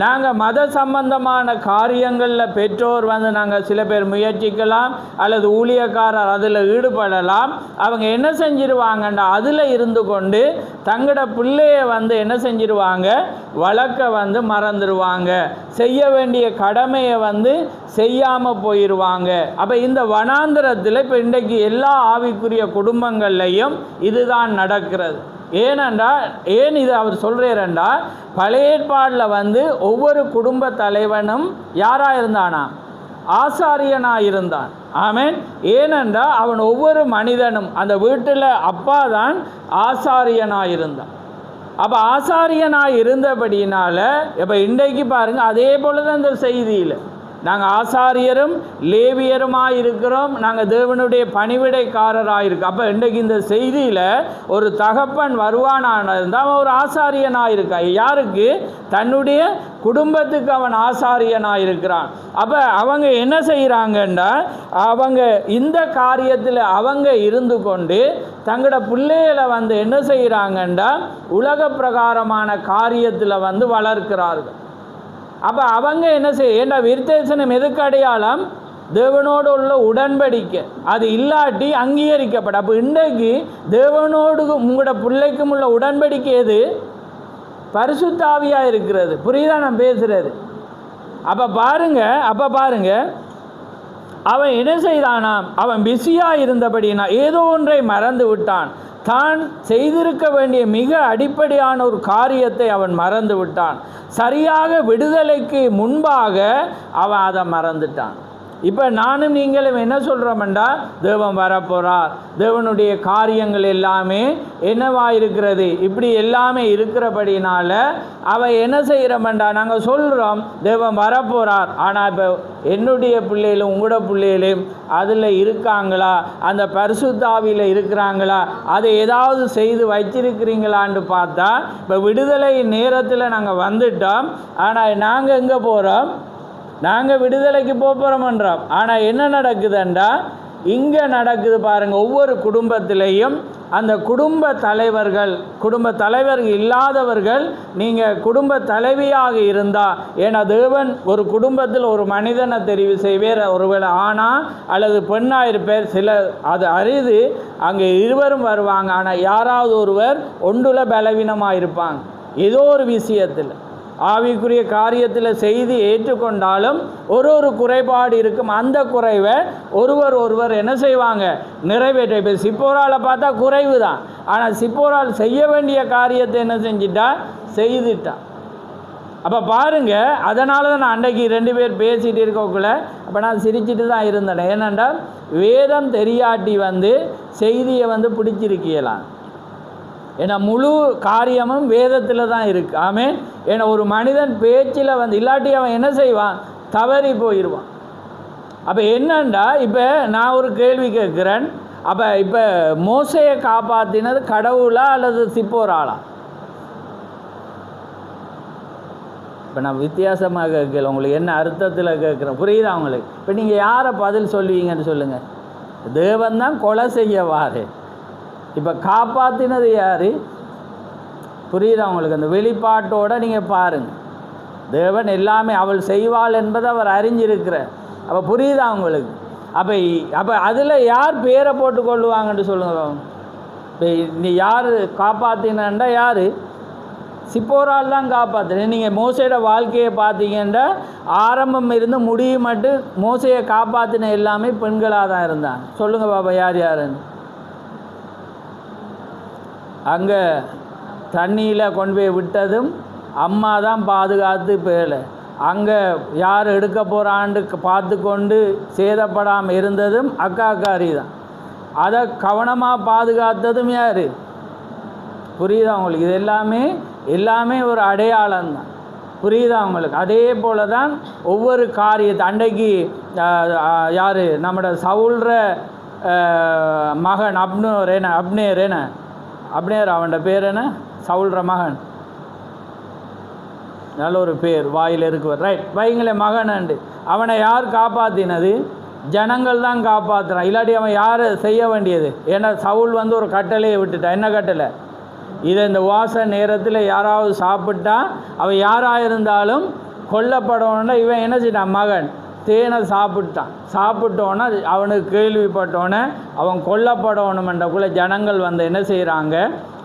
S1: நாங்கள் மத சம்பந்தமான காரியங்களில் பெற்றோர் வந்து நாங்கள் சில பேர் முயற்சிக்கலாம், அல்லது ஊழியக்காரர் அதில் ஈடுபடலாம். அவங்க என்ன செஞ்சிருவாங்கண்டா, அதில் இருந்து கொண்டு தங்களோட பிள்ளைய வந்து என்ன செஞ்சிருவாங்க, வழக்க வந்து மறந்துடுவாங்க, செய்ய வேண்டிய கடமையை வந்து செய்யாமல் போயிடுவாங்க. அப்போ இந்த வனாந்திரத்தில் இப்போ இன்றைக்கு எல்லா ஆவிக்குரிய குடும்பங்கள்லையும் இதுதான் நடக்கிறது. ஏன் இது அவர் சொல்கிறாரண்டா, பழைய ஏற்பாடில் வந்து ஒவ்வொரு குடும்ப தலைவனும் யாராக இருந்தானா, ஆசாரியனாக இருந்தான். ஆமென். ஏனென்றால் அவன் ஒவ்வொரு மனிதனும் அந்த வீட்டில் அப்பா தான் ஆசாரியனாக இருந்தான். அப்போ ஆசாரியனாக இருந்தபடினால இப்போ இன்றைக்கு பாருங்கள், அதே போல தான் இந்த செய்தியில் நாங்கள் ஆசாரியரும் லேவியருமாக இருக்கிறோம், நாங்கள் தேவனுடைய பணிவிடைக்காரராக இருக்கோம். அப்போ இன்றைக்கு இந்த செய்தியில் ஒரு தகப்பன் வருவானாக இருந்தால் அவன் ஒரு ஆசாரியனாக இருக்கான். யாருக்கு? தன்னுடைய குடும்பத்துக்கு அவன் ஆசாரியனாக இருக்கிறான். அப்போ அவங்க என்ன செய்கிறாங்கன்னா, அவங்க இந்த காரியத்தில் அவங்க இருந்து கொண்டு தங்களோட பிள்ளைகளை வந்து என்ன செய்கிறாங்கன்னா, உலக பிரகாரமான காரியத்தில் வந்து வளர்க்கிறார்கள். அப்போ அவங்க என்ன ஏன்னா விருத்தேசனம் எதுக்கு அடையாளம்? தேவனோடு உள்ள உடன்படிக்கை. அது இல்லாட்டி அங்கீகரிக்கப்படும். அப்போ இன்றைக்கு தேவனோடு உங்களோட பிள்ளைக்கும் உள்ள உடன்படிக்கை எது? பரிசுத்த ஆவியாக இருக்கிறது. புரியுதா நான் பேசுகிறது? அப்போ பாருங்க அவன் என்ன செய்தானாம், அவன் பிஸியாக இருந்தபடினா ஏதோ ஒன்றை மறந்து விட்டான். தான் செய்திருக்க வேண்டிய மிக அடிப்படையான ஒரு காரியத்தை அவன் மறந்து விட்டான். சரியாக விடுதலைக்கு முன்பாக அவன் அதை மறந்துட்டான். இப்போ நானும் நீங்களும் என்ன சொல்கிறோம்டா, தேவன் வரப்போகிறார், தேவனுடைய காரியங்கள் எல்லாமே என்னவாயிருக்கிறது, இப்படி எல்லாமே இருக்கிறபடினால அவன் என்ன செய்கிறோம்டா, நாங்கள் சொல்கிறோம் தேவன் வரப்போகிறார். ஆனால் இப்போ என்னுடைய பிள்ளைகளும் உங்களோட பிள்ளைகளையும் அதில் இருக்காங்களா, அந்த பரிசுத்த ஆவியில் இருக்கிறாங்களா, அதை ஏதாவது செய்து வச்சிருக்கிறீங்களான்னு பார்த்தா இப்போ விடுதலை நேரத்தில் நாங்கள் வந்துட்டோம். ஆனால் நாங்கள் எங்கே போகிறோம்? நாங்கள் விடுதலைக்கு போகிறோம்ன்றோம். ஆனால் என்ன நடக்குதுண்டா, இங்கே நடக்குது பாருங்கள். ஒவ்வொரு குடும்பத்திலையும் அந்த குடும்ப தலைவர்கள் இல்லாதவர்கள், நீங்கள் குடும்ப தலைவியாக இருந்தால், ஏன்னா தேவன் ஒரு குடும்பத்தில் ஒரு மனிதனை தெரிவு செய்வேர். ஒருவேளை ஆணா அல்லது பெண்ணாக இருப்பேர். சில அது அரிது, அங்கே இருவரும் வருவாங்க. ஆனால் யாராவது ஒருவர் ஒன்றுல பலவீனமாக இருப்பாங்க. ஏதோ ஒரு விஷயத்தில் ஆவிக்குரிய காரியத்தில் செய்தி ஏற்றுக்கொண்டாலும் ஒரு குறைபாடு இருக்கும். அந்த குறைவை ஒருவர் என்ன செய்வாங்க, நிறைவேற்ற. இப்போ சிப்போரால் பார்த்தா குறைவு தான், ஆனால் சிப்போரால் செய்ய வேண்டிய காரியத்தை என்ன செஞ்சிட்டா, செய்துட்டா. அப்போ பாருங்கள், அதனால தான் நான் அன்றைக்கு 2 பேர் பேசிகிட்டு இருக்கக்குள்ள அப்போ நான் சிரிச்சிட்டு தான் இருந்தேன். ஏனென்றால் வேதம் தெரியாட்டி வந்து செய்தியை வந்து பிடிச்சிருக்கலாம். ஏன்னா முழு காரியமும் வேதத்தில் தான் இருக்குது. ஆமென். ஏன்னா ஒரு மனிதன் பேச்சில் வந்து இல்லாட்டி அவன் என்ன செய்வான், தவறி போயிடுவான். அப்போ என்னண்டா, இப்போ நான் ஒரு கேள்வி கேட்குறேன். அப்போ இப்போ மோசையை காப்பாற்றினது கடவுளா அல்லது சிப்போராளா? இப்போ நான் வித்தியாசமாக கேட்கல, உங்களுக்கு என்ன அர்த்தத்தில் கேட்குறேன், புரியுதா உங்களுக்கு? இப்போ நீங்கள் யாரை பதில் சொல்லுவீங்கன்னு சொல்லுங்கள். தேவன் தான் கொலை செய்யவாரு. இப்போ காப்பாற்றினது யார்? புரியுதா உங்களுக்கு? அந்த வெளிப்பாட்டோடு நீங்கள் பாருங்கள். தேவன் எல்லாமே அவள் செய்வாள் என்பதை அவர் அறிஞ்சிருக்கிறார். அப்போ புரியுதா உங்களுக்கு? அப்போ அதில் யார் பேரை போட்டு கொள்ளுவாங்கன்னு சொல்லுங்கள். இப்போ நீ யார் காப்பாற்றினா? யார்? சிப்போரால் தான் காப்பாற்றினேன். நீங்கள் மோசையோட வாழ்க்கையை பார்த்தீங்கன்னா ஆரம்பம் இருந்து முடியும் மட்டும் மோசையை காப்பாற்றின எல்லாமே பெண்களாக தான் இருந்தாங்க. சொல்லுங்கள் பாப்பா, யாருன்னு? அங்கே தண்ணியில் கொண்டு போய் விட்டதும் அம்மா தான் பாதுகாத்து பேல. அங்கே யார் எடுக்க போகிறான்னு பார்த்து கொண்டு சேதப்படாமல் இருந்ததும் அக்காக்காரி தான். அதை கவனமாக பாதுகாத்ததும் யார்? புரியுதா உங்களுக்கு? இது எல்லாமே ஒரு அடையாளம் தான். புரியுதா உங்களுக்கு? அதே போல தான் ஒவ்வொரு காரியத்தை அன்றைக்கு யார் நம்மளோட சவுல்ற மகன் அப்னேர் அவனோட பேர் என்ன? சவுல்ற மகன், நல்ல ஒரு பேர் வாயில் இருக்குவர், ரைட், வைங்களே மகன். அவனை யார் காப்பாற்றினது? ஜனங்கள் தான் காப்பாற்றுறான். இல்லாட்டி அவன் யார் செய்ய வேண்டியது? ஏன்னா சவுல் வந்து ஒரு கட்டளையை விட்டுட்டான். என்ன கட்டளை? இதை இந்த வாச நேரத்தில் யாராவது சாப்பிட்டா அவன் யாராக இருந்தாலும் கொல்லப்படணுன்னா இவன் என்ன செய்யட்டான்? மகன் தேனை சாப்பிட்டோன்னே அவனுக்கு கேள்விப்பட்டோன்னே அவன் கொல்லப்படணுமென்றக்குள்ளே ஜனங்கள் வந்து என்ன செய்கிறாங்க?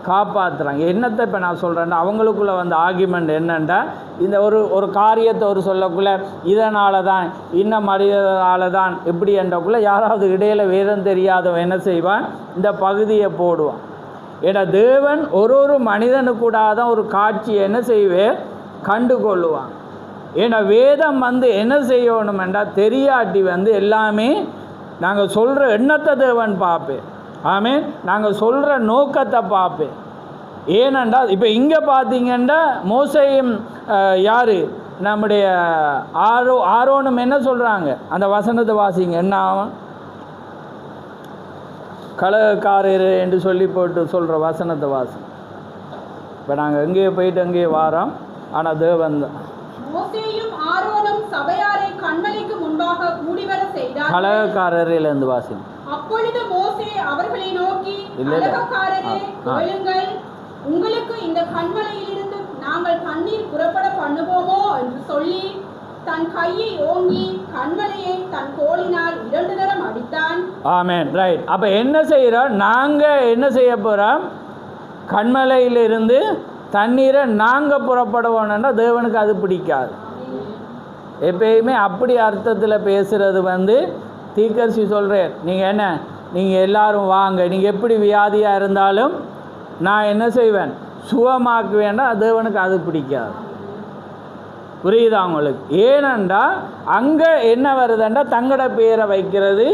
S1: காப்பாற்றுறாங்க. என்னத்தை இப்போ நான் சொல்கிறேன்னா, அவங்களுக்குள்ளே வந்து ஆர்கியூமெண்ட் என்னென்னா, இந்த ஒரு காரியத்தை ஒரு சொல்லக்குள்ளே இதனால தான் இன்னும் மனிதனால தான் இப்படி என்றக்குள்ளே யாராவது இடையில் வேதம் தெரியாதவன் என்ன செய்வான்? இந்த பகுதியை போடுவான். ஏன்னா தேவன் ஒரு மனிதனுக்கூடாக தான் ஒரு காட்சியை என்ன செய்வேன்? கண்டுகொள்ளுவான். ஏன்னா வேதம் வந்து என்ன செய்யணுமெண்டா, தெரியாட்டி வந்து எல்லாமே நாங்கள் சொல்கிற எண்ணத்தை தேவன் பார்ப்பேன். ஆமென். நாங்கள் சொல்கிற நோக்கத்தை பார்ப்பேன். ஏனென்றால் இப்போ இங்கே பார்த்தீங்கன்னா மோசேயும் யார் நம்முடைய ஆரோனும் என்ன சொல்கிறாங்க? அந்த வசனத்தை வாசிங்க. என்ன ஆகும்? கலகக்காரர் என்று சொல்லி போட்டு சொல்கிற வசனத்தை வாசி. இப்போ நாங்கள் எங்கேயோ போயிட்டு அங்கேயே வாரோம். ஆனால் தேவன் தான்
S3: மோசேயும் ஆரோனும் சபையாரை கண்மலைக்கு முன்பாக கூடிவர செய்தார்.
S1: கலகக்காரரிலிருந்து வாசிங்க.
S3: அப்பொழுது மோசே அவர்களை நோக்கி, கலகக்காரரே கேளுங்கள், உங்களுக்கு இந்த கண்மலையிலிருந்து நாங்கள் தண்ணீர் புறப்பட பண்ணுவோமோ என்று சொல்லி தன் கையை ஓங்கி கண்மலையை தன் கோலினால் 2 தரம் அடித்தான்.
S1: ஆமென். ரைட். அப்போ என்ன செய்கிறோம்? நாங்கள் என்ன செய்ய போகிறோம்? கண்மலையிலிருந்து தண்ணீரை நாங்கள் புறப்படுவோம்னா தேவனுக்கு அது பிடிக்காது. எப்பயுமே அப்படி அர்த்தத்தில் பேசுகிறது வந்து தீர்க்கதரிசி சொல்கிறேன். நீங்கள் என்ன, நீங்கள் எல்லாரும் வாங்க, நீங்கள் எப்படி வியாதியாக இருந்தாலும் நான் என்ன செய்வேன்? சுகமாக்குவேன்னா தேவனுக்கு அது பிடிக்காது. புரியுதா உங்களுக்கு? ஏனென்றா அங்கே என்ன வருதுண்டா, தங்கட பேரை வைக்கிறது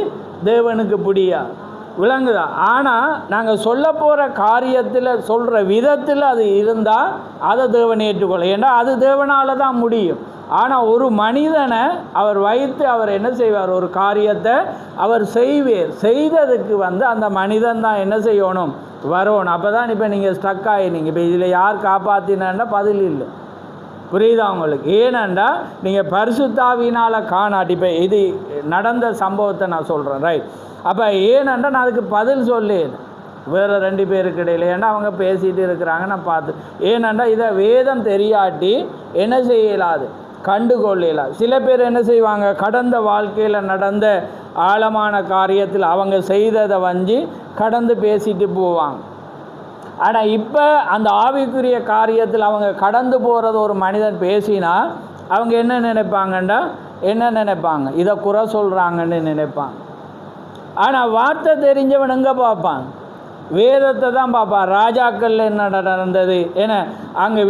S1: தேவனுக்கு பிடிக்காது. விளங்குதா? ஆனால் நாங்கள் சொல்ல போகிற காரியத்தில் சொல்கிற விதத்தில் அது இருந்தால் அதை தேவன் ஏற்றுக்கொள்ள. ஏன்னா அது தேவனால் தான் முடியும். ஆனால் ஒரு மனிதனை அவர் வைத்து அவர் என்ன செய்வார்? ஒரு காரியத்தை அவர் செய்ததுக்கு வந்து அந்த மனிதன் தான் என்ன செய்யணும்? வரணும். அப்போ தான் இப்போ நீங்கள் ஸ்ட்ரக் ஆகினீங்க. இப்போ இதில் யார் காப்பாற்றினா பதில் இல்லை. புரியுதா உங்களுக்கு? ஏனென்றா நீங்கள் பரிசுத்தாவினால் காணாட்டி, இப்போ இது நடந்த சம்பவத்தை நான் சொல்கிறேன். ரைட். அப்போ ஏனென்றா நான் அதுக்கு பதில் சொல்லேன் வேறு 2 பேருக்கு இடையில். ஏன்னா அவங்க பேசிகிட்டு இருக்கிறாங்க, நான் பார்த்து. ஏனென்றா இதை வேதம் தெரியாட்டி என்ன செய்யலாது? கண்டுகொள்ளலாம். சில பேர் என்ன செய்வாங்க? கடந்த வாழ்க்கையில் நடந்த ஆழமான காரியத்தில் அவங்க செய்ததை வஞ்சி கடந்து பேசிட்டு போவாங்க. ஆனால் இப்போ அந்த ஆவிக்குரிய காரியத்தில் அவங்க கடந்து போகிறது ஒரு மனிதன் பேசினா அவங்க என்ன நினைப்பாங்கண்டா, இதை குறை சொல்கிறாங்கன்னு நினைப்பாங்க. ஆனால் வார்த்தை தெரிஞ்சவன் எங்கே பார்ப்பான்? வேதத்தை தான் பார்ப்பான். ராஜாக்களில் என்ன நடந்தது, ஏன்னா அங்கே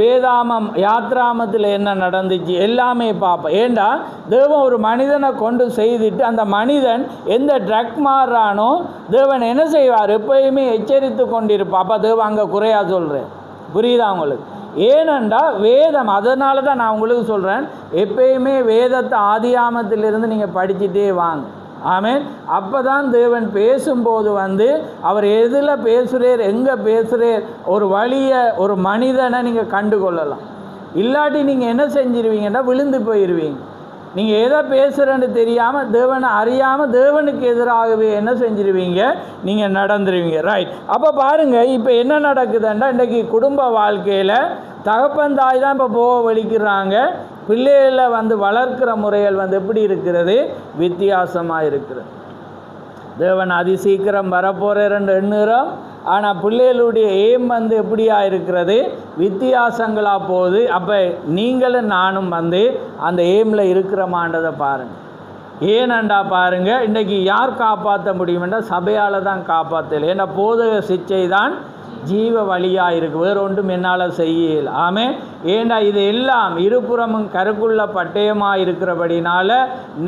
S1: யாத்ராமத்தில் என்ன நடந்துச்சு எல்லாமே பார்ப்பான். ஏண்டா தேவன் ஒரு மனிதனை கொண்டு செய்துட்டு அந்த மனிதன் எந்த ட்ரக் மாறுறானோ தேவன் என்ன செய்வார்? எப்பயுமே எச்சரித்து கொண்டிருப்பான். அப்போ தேவன் அங்கே குறையா சொல்கிறேன். புரியுதா உங்களுக்கு? ஏனென்றா வேதம், அதனால தான் நான் உங்களுக்கு சொல்கிறேன், எப்பயுமே வேதத்தை ஆதியாமத்திலிருந்து நீங்கள் படிச்சுட்டே வாங்க. ஆமென். அப்போ தான் தேவன் பேசும்போது வந்து அவர் எதில் பேசுகிறார், எங்கே பேசுகிறார், ஒரு வழியை, ஒரு மனிதனை நீங்கள் கண்டுகொள்ளலாம். இல்லாட்டி நீங்கள் என்ன செஞ்சிருவீங்கன்னா விழுந்து போயிடுவீங்க. நீங்கள் எதை பேசுகிறேன்னு தெரியாமல், தேவனை அறியாமல், தேவனுக்கு எதிராகவே என்ன செஞ்சிருவீங்க? நீங்கள் நடந்துருவீங்க. ரைட். அப்போ பாருங்கள், இப்போ என்ன நடக்குதுன்னா, இன்றைக்கி குடும்ப வாழ்க்கையில் தகப்பன் தாய் தான் இப்போ போக வலிக்கிறாங்க. பிள்ளைகளை வந்து வளர்க்கிற முறைகள் வந்து எப்படி இருக்கிறது? வித்தியாசமாக இருக்கிறது. தேவன் அதி சீக்கிரம் வரப்போகிறேன்னு எண்ணுகிறோம். ஆனால் பிள்ளைகளுடைய எய்ம் வந்து எப்படியா இருக்கிறது? வித்தியாசங்களாக போகுது. அப்போ நீங்களும் நானும் வந்து அந்த எய்மில் இருக்கிறோமான்றதை பாருங்கள். ஏனண்டா பாருங்கள், இன்றைக்கி யார் காப்பாற்ற முடியுமென்றா சபையால் தான் காப்பாற்றல. ஏன்னா போதக சிச்சை தான் ஜீவ வழியாக இருக்குது, வேறு ஒன்றும் என்னால் செய்யல. ஆமென். ஏண்டா இது எல்லாம் இருபுறமும் கருக்குள்ள பட்டயமாக இருக்கிறபடினால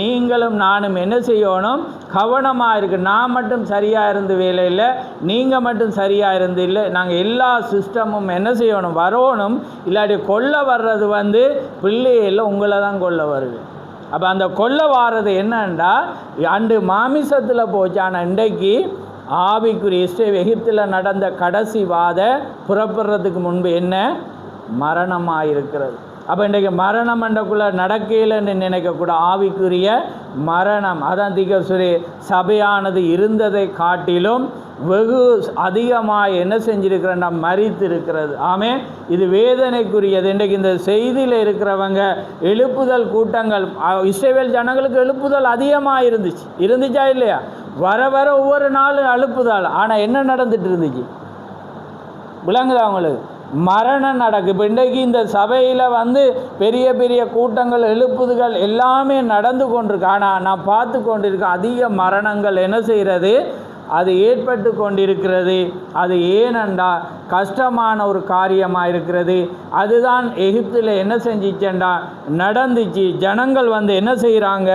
S1: நீங்களும் நானும் என்ன செய்யணும்? கவனமாக இருக்குது. நான் மட்டும் சரியாக இருந்து வேலை இல்லை, நீங்கள் மட்டும் சரியாக இருந்து இல்லை, நாங்கள் எல்லா சிஸ்டமும் என்ன செய்யணும்? வரணும். இல்லாட்டி கொல்ல வர்றது வந்து பிள்ளையில் உங்களை தான் கொல்ல வருது. அப்போ அந்த கொல்ல வாரது என்னண்டா அண்டு மாமிசத்தில் போச்சு. ஆனால் இன்றைக்கு ஆவிக்குரிய எகிப்தில் நடந்த கடைசி வாத புறப்படுறதுக்கு முன்பு என்ன? மரணமாக இருக்கிறது. அப்போ இன்றைக்கு மரணம் என்றக்குள்ளே நடக்கலைன்னு நினைக்கக்கூட ஆவிக்குரிய மரணம். அதான் திகசுரி சபையானது இருந்ததை காட்டிலும் வெகு அதிகமாக என்ன செஞ்சிருக்கிறேன்னா மரித்து இருக்கிறது. ஆமே, இது வேதனைக்குரியது. இன்றைக்கு இந்த செய்தியில் இருக்கிறவங்க எழுப்புதல் கூட்டங்கள், இஸ்ரவேல் ஜனங்களுக்கு எழுப்புதல் அதிகமாக இருந்துச்சா இல்லையா? வர வர ஒவ்வொரு நாளும் எழுப்புதல். ஆனால் என்ன நடந்துட்டு இருந்துச்சு விளங்குதா அவங்களுக்கு? மரணம் நடக்கு. இப்போ இன்றைக்கு இந்த சபையில் வந்து பெரிய பெரிய கூட்டங்கள் எழுப்புதுகள் எல்லாமே நடந்து கொண்டிருக்கு. ஆனால் நான் பார்த்து கொண்டிருக்கேன் அதிக மரணங்கள் என்ன செய்கிறது, அது ஏற்பட்டு கொண்டிருக்கிறது. அது ஏனென்றா கஷ்டமான ஒரு காரியமாக இருக்கிறது. அதுதான் எகிப்தில் என்ன செஞ்சிச்சேன்டா நடந்துச்சு. ஜனங்கள் வந்து என்ன செய்கிறாங்க,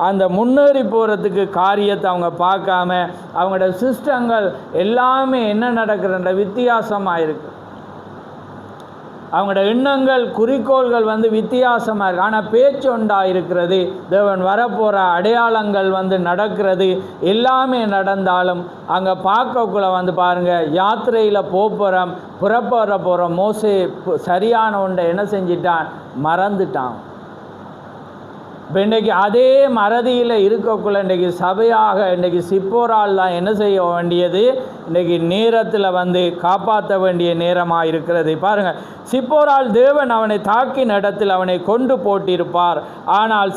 S1: அந்த முன்னேறி போகிறதுக்கு காரியத்தை அவங்க பார்க்காம அவங்களோட சிஸ்டங்கள் எல்லாமே என்ன நடக்கிறன்ற வித்தியாசமாக இருக்குது. அவங்களோட எண்ணங்கள் குறிக்கோள்கள் வந்து வித்தியாசமாக இருக்குது. ஆனால் பேச்சு ஒன்றாக இருக்கிறது. தேவன் வரப்போகிற அடையாளங்கள் வந்து நடக்கிறது. எல்லாமே நடந்தாலும் அங்கே பார்க்கக்குள்ள வந்து பாருங்கள், யாத்திரையில் புறப்போகிற மோசே சரியான ஒன்றை என்ன செஞ்சிட்டான், மறந்துட்டான். இப்போ இன்றைக்கி அதே மறதியில் இருக்கக்குள்ள இன்றைக்கி சபையாக இன்றைக்கி சிப்போரால் தான் என்ன செய்ய வேண்டியது, இன்றைக்கி நேரத்தில் வந்து காப்பாற்ற வேண்டிய நேரமாக இருக்கிறது. பாருங்கள், சிப்போரால் தேவன் அவனை தாக்கின இடத்தில் அவனை கொண்டு போட்டிருப்பார். ஆனால்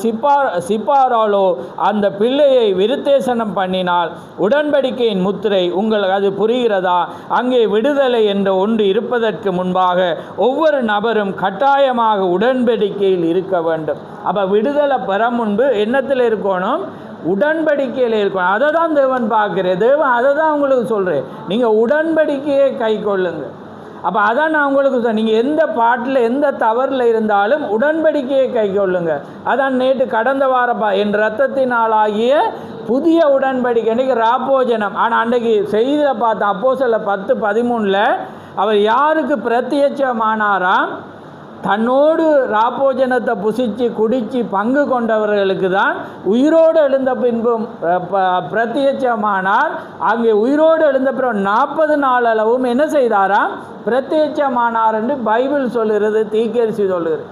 S1: சிப்பாராலோ அந்த பிள்ளையை விருத்தேசனம் பண்ணினால் உடன்படிக்கையின் முத்திரை உங்களுக்கு அது புரிகிறதா? அங்கே விடுதலை என்ற ஒன்று இருப்பதற்கு முன்பாக ஒவ்வொரு நபரும் கட்டாயமாக உடன்படிக்கையில் இருக்க வேண்டும். அப்போ விடுதலை பெற முன்பு என்னத்தில் இருக்கணும், உடன்படிக்கையில் இருக்கணும். அதை தான் தேவன் பார்க்குறேன். தேவன் அதை தான் உங்களுக்கு சொல்கிறேன், நீங்கள் உடன்படிக்கையை கை கொள்ளுங்க. அப்போ அதான் நான் உங்களுக்கு நீங்கள் எந்த பாட்டில் எந்த தவறில் இருந்தாலும் உடன்படிக்கையை கை கொள்ளுங்க. அதான் நேற்று கடந்த வாரப்பா என் இரத்தத்தினாலாகிய புதிய உடன்படிக்கை இன்றைக்கி ராப்போஜனம். ஆனால் அன்றைக்கு செய்தியில் பார்த்தா அப்போஸ்தலர் 10:13 அவர் யாருக்கு பிரத்யட்சமானாராம், தன்னோடு ராப்போஜனத்தை புசித்து குடித்து பங்கு கொண்டவர்களுக்கு தான் உயிரோடு எழுந்த பின்பும் பிரத்யட்சமானார். அங்கே உயிரோடு எழுந்த பிறகு 40 நாள் அளவும் என்ன செய்தாராம், பிரத்யட்சமானார் என்று பைபிள் சொல்லுகிறது, தீர்க்கதரிசி சொல்லுகிறது.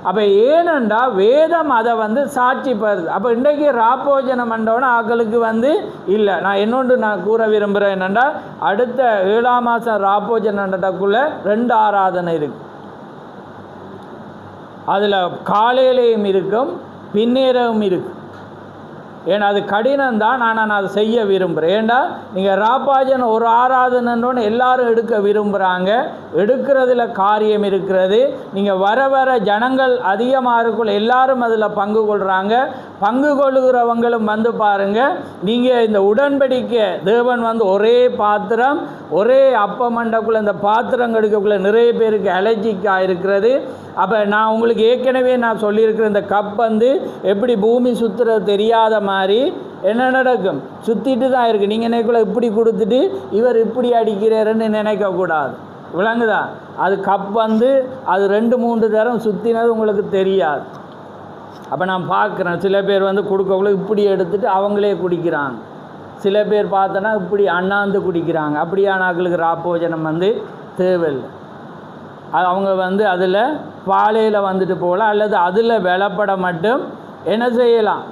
S1: அப்போ ஏனென்றா வேதம் அதை வந்து சாட்சி பெறுது. அப்போ இன்றைக்கி ராப்போஜனம் என்றவன ஆக்களுக்கு வந்து இல்லை. நான் இன்னொன்று நான் கூற விரும்புகிறேன் என்னென்னா, அடுத்த 7ஆம் மாதம் ராப்போஜனக்குள்ளே 2 ஆராதனை இருக்குது. அதில் காலையிலையும் இருக்கும், பின்னேரவும் இருக்கும். ஏன்னா அது கடினம்தான், ஆனால் நான் அதை செய்ய விரும்புகிறேன். ஏண்டா நீங்கள் ராப்பாஜன் ஒரு ஆராதனைன்னு எல்லாரும் எடுக்க விரும்புகிறாங்க. எடுக்கிறதுல காரியம் இருக்கிறது. நீங்கள் வர வர ஜனங்கள் அதிகமாக இருக்குள்ள எல்லாரும் அதில் பங்கு கொள்கிறாங்க. பங்கு கொள்ளுகிறவங்களும் வந்து பாருங்கள், நீங்கள் இந்த உடன்படிக்கை தேவன் வந்து ஒரே பாத்திரம் ஒரே அப்பமண்டக்குள்ளே இந்த பாத்திரம் எடுக்கக்குள்ளே நிறைய பேருக்கு அலர்ஜிக்காக இருக்கிறது. அப்போ நான் உங்களுக்கு ஏற்கனவே நான் சொல்லியிருக்கிறேன், இந்த கப் வந்து எப்படி பூமி சுற்றுறது தெரியாத மாதிரி என்ன நடக்கும், சுற்றிட்டு தான் இருக்குது. நீங்கள் நினைக்கல இப்படி கொடுத்துட்டு இவர் இப்படி அடிக்கிறாருன்னு நினைக்கக்கூடாது. விளங்குதா? அது கப் வந்து அது 2-3 தரம் சுற்றினது உங்களுக்கு தெரியாது. அப்போ நான் பார்க்குறேன், சில பேர் வந்து கொடுக்கக்குள்ள இப்படி எடுத்துகிட்டு அவங்களே குடிக்கிறாங்க. சில பேர் பார்த்தோன்னா இப்படி அண்ணாந்து குடிக்கிறாங்க. அப்படியான ஆக்களுக்கு ராப்போஜனம் வந்து தேவையில்லை. அது அவங்க வந்து அதில் பாலையில் வந்துட்டு போகலாம், அல்லது அதில் வெளப்பட மட்டும் என்ன செய்யலாம்,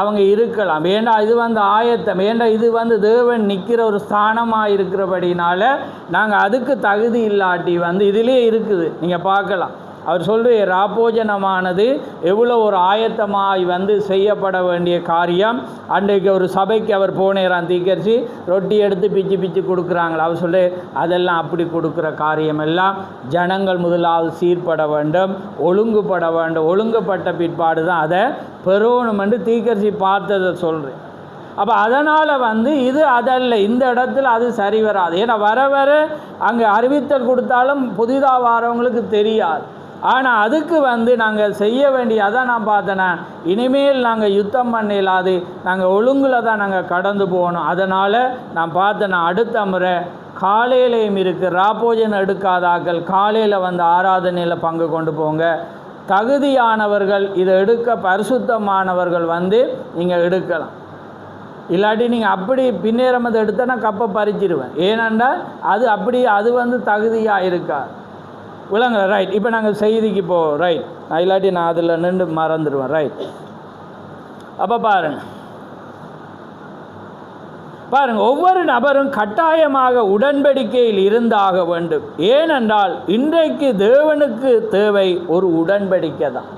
S1: அவங்க இருக்கலாம். ஏண்டா இது வந்து ஆயத்தம், ஏண்டா இது வந்து தேவன் நிற்கிற ஒரு ஸ்தானமாக இருக்கிறபடினால நாங்கள் அதுக்கு தகுதி இல்லாட்டி வந்து இதிலே இருக்குது. நீங்கள் பார்க்கலாம், அவர் சொல்கிற ராப்போஜனமானது எவ்வளோ ஒரு ஆயத்தமாய் வந்து செய்யப்பட வேண்டிய காரியம். அன்றைக்கு ஒரு சபைக்கு அவர் போனேரான், தீக்கரிசி ரொட்டி எடுத்து பிச்சு பிச்சு கொடுக்குறாங்களா. அவர் சொல்லி அதெல்லாம் அப்படி கொடுக்குற காரியம் எல்லாம் ஜனங்கள் முதலாவது சீர்பட வேண்டும், ஒழுங்குபட வேண்டும். ஒழுங்குபட்ட பிற்பாடு தான் அதை பெறணும் என்று தீக்கரிசி பார்த்ததை சொல்கிறேன். அப்போ அதனால் வந்து இது அதல்ல, இந்த இடத்துல அது சரி வராது. ஏன்னா வர வர அங்கே அறிவித்தல் கொடுத்தாலும் புதிதாக வரவங்களுக்கு தெரியாது. ஆனால் அதுக்கு வந்து நாங்கள் செய்ய வேண்டிய, அதான் நான் பார்த்தேன்னா இனிமேல் நாங்கள் யுத்தம் பண்ணிடலாது, நாங்கள் ஒழுங்கில் தான் நாங்கள் கடந்து போகணும். அதனால் நான் பார்த்தேன்னா அடுத்த முறை காலையிலையும் இருக்குது, ராப்போஜன் எடுக்காதாக்கள் காலையில் வந்து ஆராதனையில் பங்கு கொண்டு போங்க. தகுதியானவர்கள் இதை எடுக்க, பரிசுத்தமானவர்கள் வந்து நீங்கள் எடுக்கலாம். இல்லாட்டி நீங்கள் அப்படி பின்னேறமதை எடுத்தால் நான் கப்பை பறிச்சிடுவேன். ஏனென்றால் அது அப்படி அது வந்து தகுதியாக இருக்கா. விளங்க ரைட். இப்போ நாங்கள் செய்திக்கு போவோம் ரைட். இல்லாட்டி நான் அதில் நின்று மறந்துடுவேன் ரைட். அப்போ பாருங்க ஒவ்வொரு நபரும் கட்டாயமாக உடன்படிக்கையில் இருந்தாக வேண்டும். ஏனென்றால் இன்றைக்கு தேவனுக்கு தேவை ஒரு உடன்படிக்கை தான்.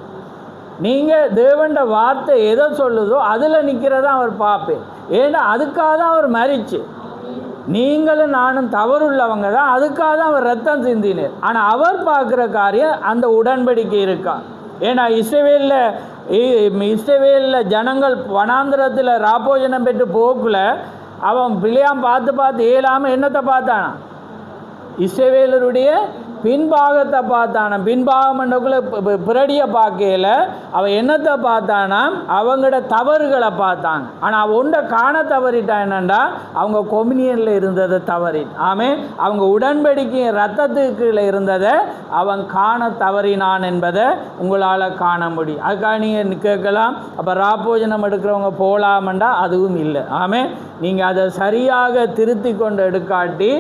S1: நீங்கள் தேவண்ட வார்த்தை எதை சொல்லுதோ அதில் நிற்கிறதா அவர் பார்ப்பேன். ஏன்னா அதுக்காக தான் அவர் மரிச்சு. நீங்களும் நானும் தவறுள்ளவங்க தான், அதுக்காக தான் அவர் ரத்தம் சிந்தினார். ஆனால் அவர் பார்க்குற காரியம் அந்த உடன்படிக்கை இருக்கா. ஏன்னா இஸ்ரவேலில் ஜனங்கள் வனாந்திரத்தில் ராப்போஜனம் பெற்று போக்குல அவன் பிள்ளையாம் பார்த்து இயலாமல் என்னத்தை பார்த்தானா? இஸ்ரவேலருடைய பின்பாகத்தை பார்த்தானா. பின்பாகம் என்றக்குள்ள பிரடியை பார்க்கையில் அவன் என்னத்தை பார்த்தானா? அவங்களோட தவறுகளை பார்த்தாங்க. ஆனால் அவன் ஒன்றை காண தவறிட்டான். என்னண்டா அவங்க கொம்யூனியனில் இருந்ததை தவறின். அவங்க உடன்படிக்கை ரத்தத்துக்குள்ள இருந்ததை அவன் காண தவறினான் என்பதை உங்களால் காண முடியும். அதுக்காக நீங்கள் கேட்கலாம், அப்போ ராப்போஜனம் எடுக்கிறவங்க போகலாமண்டா? அதுவும் இல்லை. நீங்கள் அதை சரியாக திருத்தி கொண்டு எடுக்காட்டி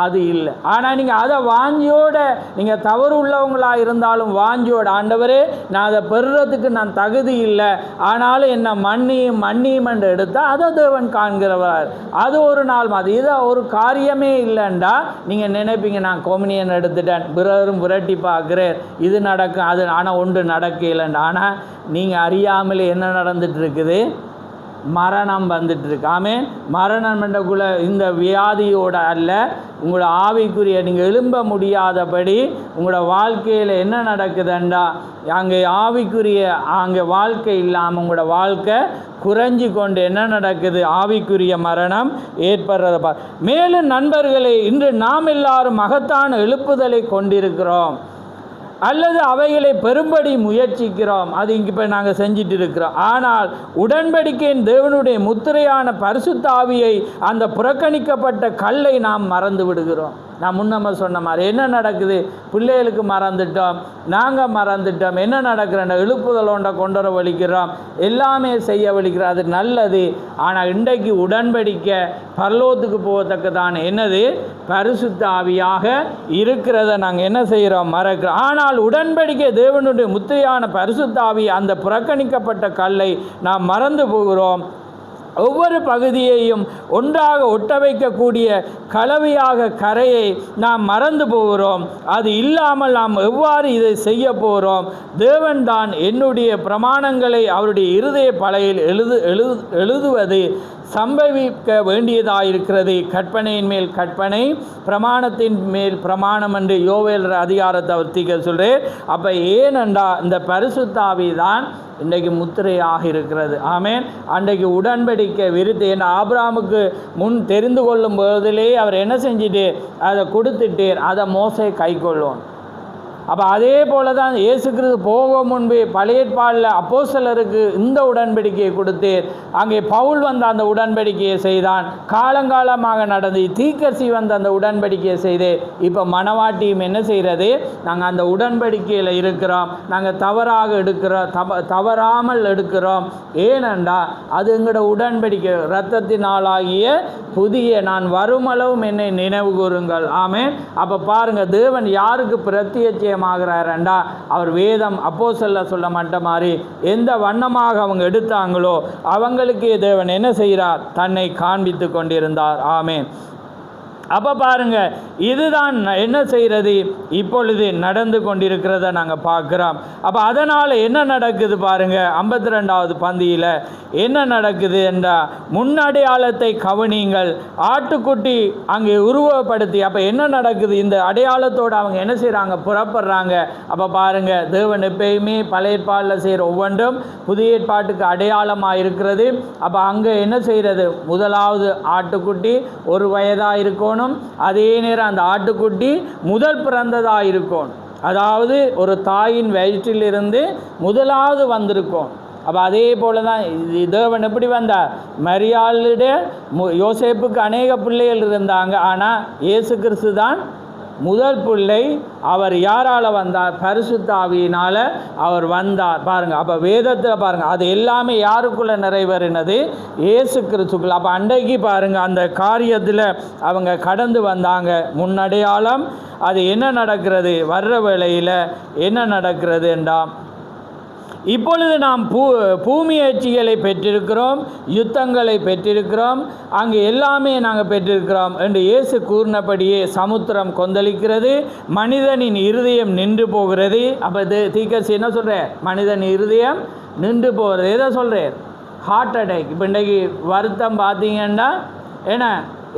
S1: அது இல்லை. ஆனால் நீங்கள் அதை வாஞ்சியோட, நீங்கள் தவறு உள்ளவங்களாக இருந்தாலும் வாஞ்சியோட, ஆண்டவரே நான் அதை பெறுறதுக்கு நான் தகுதி இல்லை, ஆனாலும் என்ன மன்னியும் என்று எடுத்தால் அதை தேவன் காண்கிறவர். அது ஒரு நாள் மாதிரி. இதை ஒரு காரியமே இல்லைண்டா நீங்கள் நினைப்பீங்க நான் கொம்யூனியன் எடுத்துட்டேன், பிறரும் விரட்டி பார்க்குறேன், இது நடக்கும் அது, ஆனால் ஒன்று நடக்கலைண்டா. ஆனால் நீங்கள் அறியாமலே என்ன நடந்துட்டு இருக்குது? மரணம் வந்துட்டு இருக்கு. மரணம் என்றக்குள்ள இந்த வியாதியோட அல்ல, உங்களோட ஆவிக்குரிய நீங்கள் எழும்ப முடியாதபடி உங்களோட வாழ்க்கையில் என்ன நடக்குதுண்டா, அங்கே ஆவிக்குரிய அங்கே வாழ்க்கை இல்லாமல் உங்களோட வாழ்க்கை குறைஞ்சி கொண்டு என்ன நடக்குது? ஆவிக்குரிய மரணம் ஏற்படுறத மேலும் நண்பர்களே, இன்று நாம் எல்லாரும் மகத்தான எழுப்புதலை கொண்டிருக்கிறோம் அல்லது அவைகளை பெரும்படி முயற்சிக்கிறோம். அது இங்கே இப்போ நாங்கள் செஞ்சிட்டு இருக்கிறோம். ஆனால் உடன்படிக்கையின் தேவனுடைய முத்திரையான பரிசுத்த ஆவியை, அந்த புறக்கணிக்கப்பட்ட கல்லை நாம் மறந்து விடுகிறோம். நான் முன்னம சொன்ன மாதிரி என்ன நடக்குது? பிள்ளைகளுக்கு மறந்துட்டோம், நாங்கள் மறந்துட்டோம். என்ன நடக்கிறோம்? எழுப்புதலோண்ட கொண்டு வர வலிக்கிறோம், எல்லாமே செய்ய வலிக்கிறோம். அது நல்லது. ஆனால் இன்றைக்கு உடன்படிக்கை பரலோகத்துக்கு போகத்தக்கதான என்னது? பரிசுத்த ஆவியாக இருக்கிறத நாங்கள் என்ன செய்கிறோம்? மறக்கிறோம். ஆனால் உடன்படிக்கை தேவனுடைய முத்திரையான பரிசுத்த ஆவி, அந்த புறக்கணிக்கப்பட்ட கல்லை நாம் மறந்து போகிறோம். ஒவ்வொரு பகுதியையும் ஒன்றாக ஒட்ட வைக்கக்கூடிய கலவையாக கரையை நாம் மறந்து போகிறோம். அது இல்லாமல் நாம் எவ்வாறு இதை செய்ய போகிறோம்? தேவன் தான் என்னுடைய பிரமாணங்களை அவருடைய இருதய பலகையில் எழுதுவது சம்பவிக்க வேண்டியதாயிருக்கிறது. கற்பனையின் மேல் கற்பனை, பிரமாணத்தின் மேல் பிரமாணம் என்று யோவேல் அதிகாரத்தை அவர் தீர்க்க சொல்கிறேன். அப்போ ஏனென்றா இந்த பரிசுத்த ஆவி தான் இன்றைக்கு முத்திரையாக இருக்கிறது. அன்றைக்கு உடன்படிக்கை விருத்து என் ஆபிரகாமுக்கு முன் தெரிந்து கொள்ளும் போதிலே அவர் என்ன செஞ்சுட்டு அதை கொடுத்துட்டார், அதை மோசே கை கொள்ளும். அப்போ அதே போல தான் இயேசு கிறிஸ்து போக முன்பே பழைய ஏற்பாடில் அப்போஸ்தலருக்கு இந்த உடன்படிக்கையை கொடுத்தேர். அங்கே பவுல் வந்து அந்த உடன்படிக்கையை செய்தான். காலங்காலமாக நடந்து தீர்க்கதரிசி வந்து அந்த உடன்படிக்கையை செய்து, இப்போ மணவாட்டியும் என்ன செய்கிறது? நாங்கள் அந்த உடன்படிக்கையில் இருக்கிறோம். நாங்கள் தவறாக எடுக்கிறோம், தவறாமல் எடுக்கிறோம். ஏனென்றா அது எங்களோட உடன்படிக்கை இரத்தத்தினாலாகிய புதிய நான் வருமளவும் என்னை நினைவு கூறுங்கள். அப்போ பாருங்கள், தேவன் யாருக்கு பிரத்யட்சமாகிறாரண்டா, அவர் வேதம் அப்போஸ்தலர் சொல்ல மாட்ட மாதிரி எந்த வண்ணமாக அவங்க எடுத்தாங்களோ அவங்களுக்கு தேவன் என்ன செய்கிறார்? தன்னை காண்பித்து கொண்டிருந்தார். அப்போ பாருங்கள், இதுதான் என்ன செய்கிறது? இப்பொழுது நடந்து கொண்டிருக்கிறத நாங்கள் பார்க்குறோம். அப்போ அதனால் என்ன நடக்குது பாருங்கள், 52வது பந்தியில் என்ன நடக்குது என்றால், முன்னடையாளத்தை கவனிங்கள். ஆட்டுக்குட்டி அங்கே உருவப்படுத்தி, அப்போ என்ன நடக்குது? இந்த அடையாளத்தோடு அவங்க என்ன செய்கிறாங்க? புறப்படுறாங்க. அப்போ பாருங்கள், தேவன் எப்பயுமே பழைய ஏற்பாட்டில் செய்கிற ஒவ்வொன்றும் புதிய ஏற்பாட்டுக்கு அடையாளமாக இருக்கிறது. அப்போ அங்கே என்ன செய்கிறது? முதலாவது ஆட்டுக்குட்டி ஒரு வயதாக இருக்கணும். அதே நேரம் அந்த ஆட்டுக்குட்டி முதல் பிறந்ததாக இருக்கும். அதாவது ஒரு தாயின் வயிற்றிலிருந்து முதலாவது வந்திருக்கும். அப்போ அதே போல தான் தேவன் எப்படி வந்தார்? மரியாளுடைய யோசேப்புக்கு அநேக பிள்ளைகள் இருந்தாங்க, ஆனால் இயேசு கிறிஸ்து தான் முதல் பிள்ளை. அவர் யாரால் வந்தார்? பரிசுத்த ஆவியினால் அவர் வந்தார். பாருங்கள், அப்போ வேதத்தில் பாருங்கள், அது எல்லாமே யாருக்குள்ளே நிறைவேறினது? இயேசு கிறிஸ்துக்குள்ள. அப்போ அன்றைக்கு பாருங்கள், அந்த காரியத்தில் அவங்க கடந்து வந்தாங்க. முன்னடையாளம் அது என்ன நடக்கிறது வர்ற வேளையில் என்ன நடக்கிறது என்றால், இப்பொழுது நாம் பூமி ஆட்சிகளை பெற்றிருக்கிறோம், யுத்தங்களை பெற்றிருக்கிறோம், அங்கே எல்லாமே நாங்கள் பெற்றிருக்கிறோம் என்று இயேசு கூறினபடியே சமுத்திரம் கொந்தளிக்கிறது, மனிதனின் இருதயம் நின்று போகிறது. அப்போ தீர்க்கதரிசி என்ன சொல்கிறார்? மனிதன் இருதயம் நின்று போகிறது. எதை சொல்கிறார்? Heart attack. இப்போ இன்றைக்கு வருத்தம் பார்த்தீங்கன்னா ஏன்னா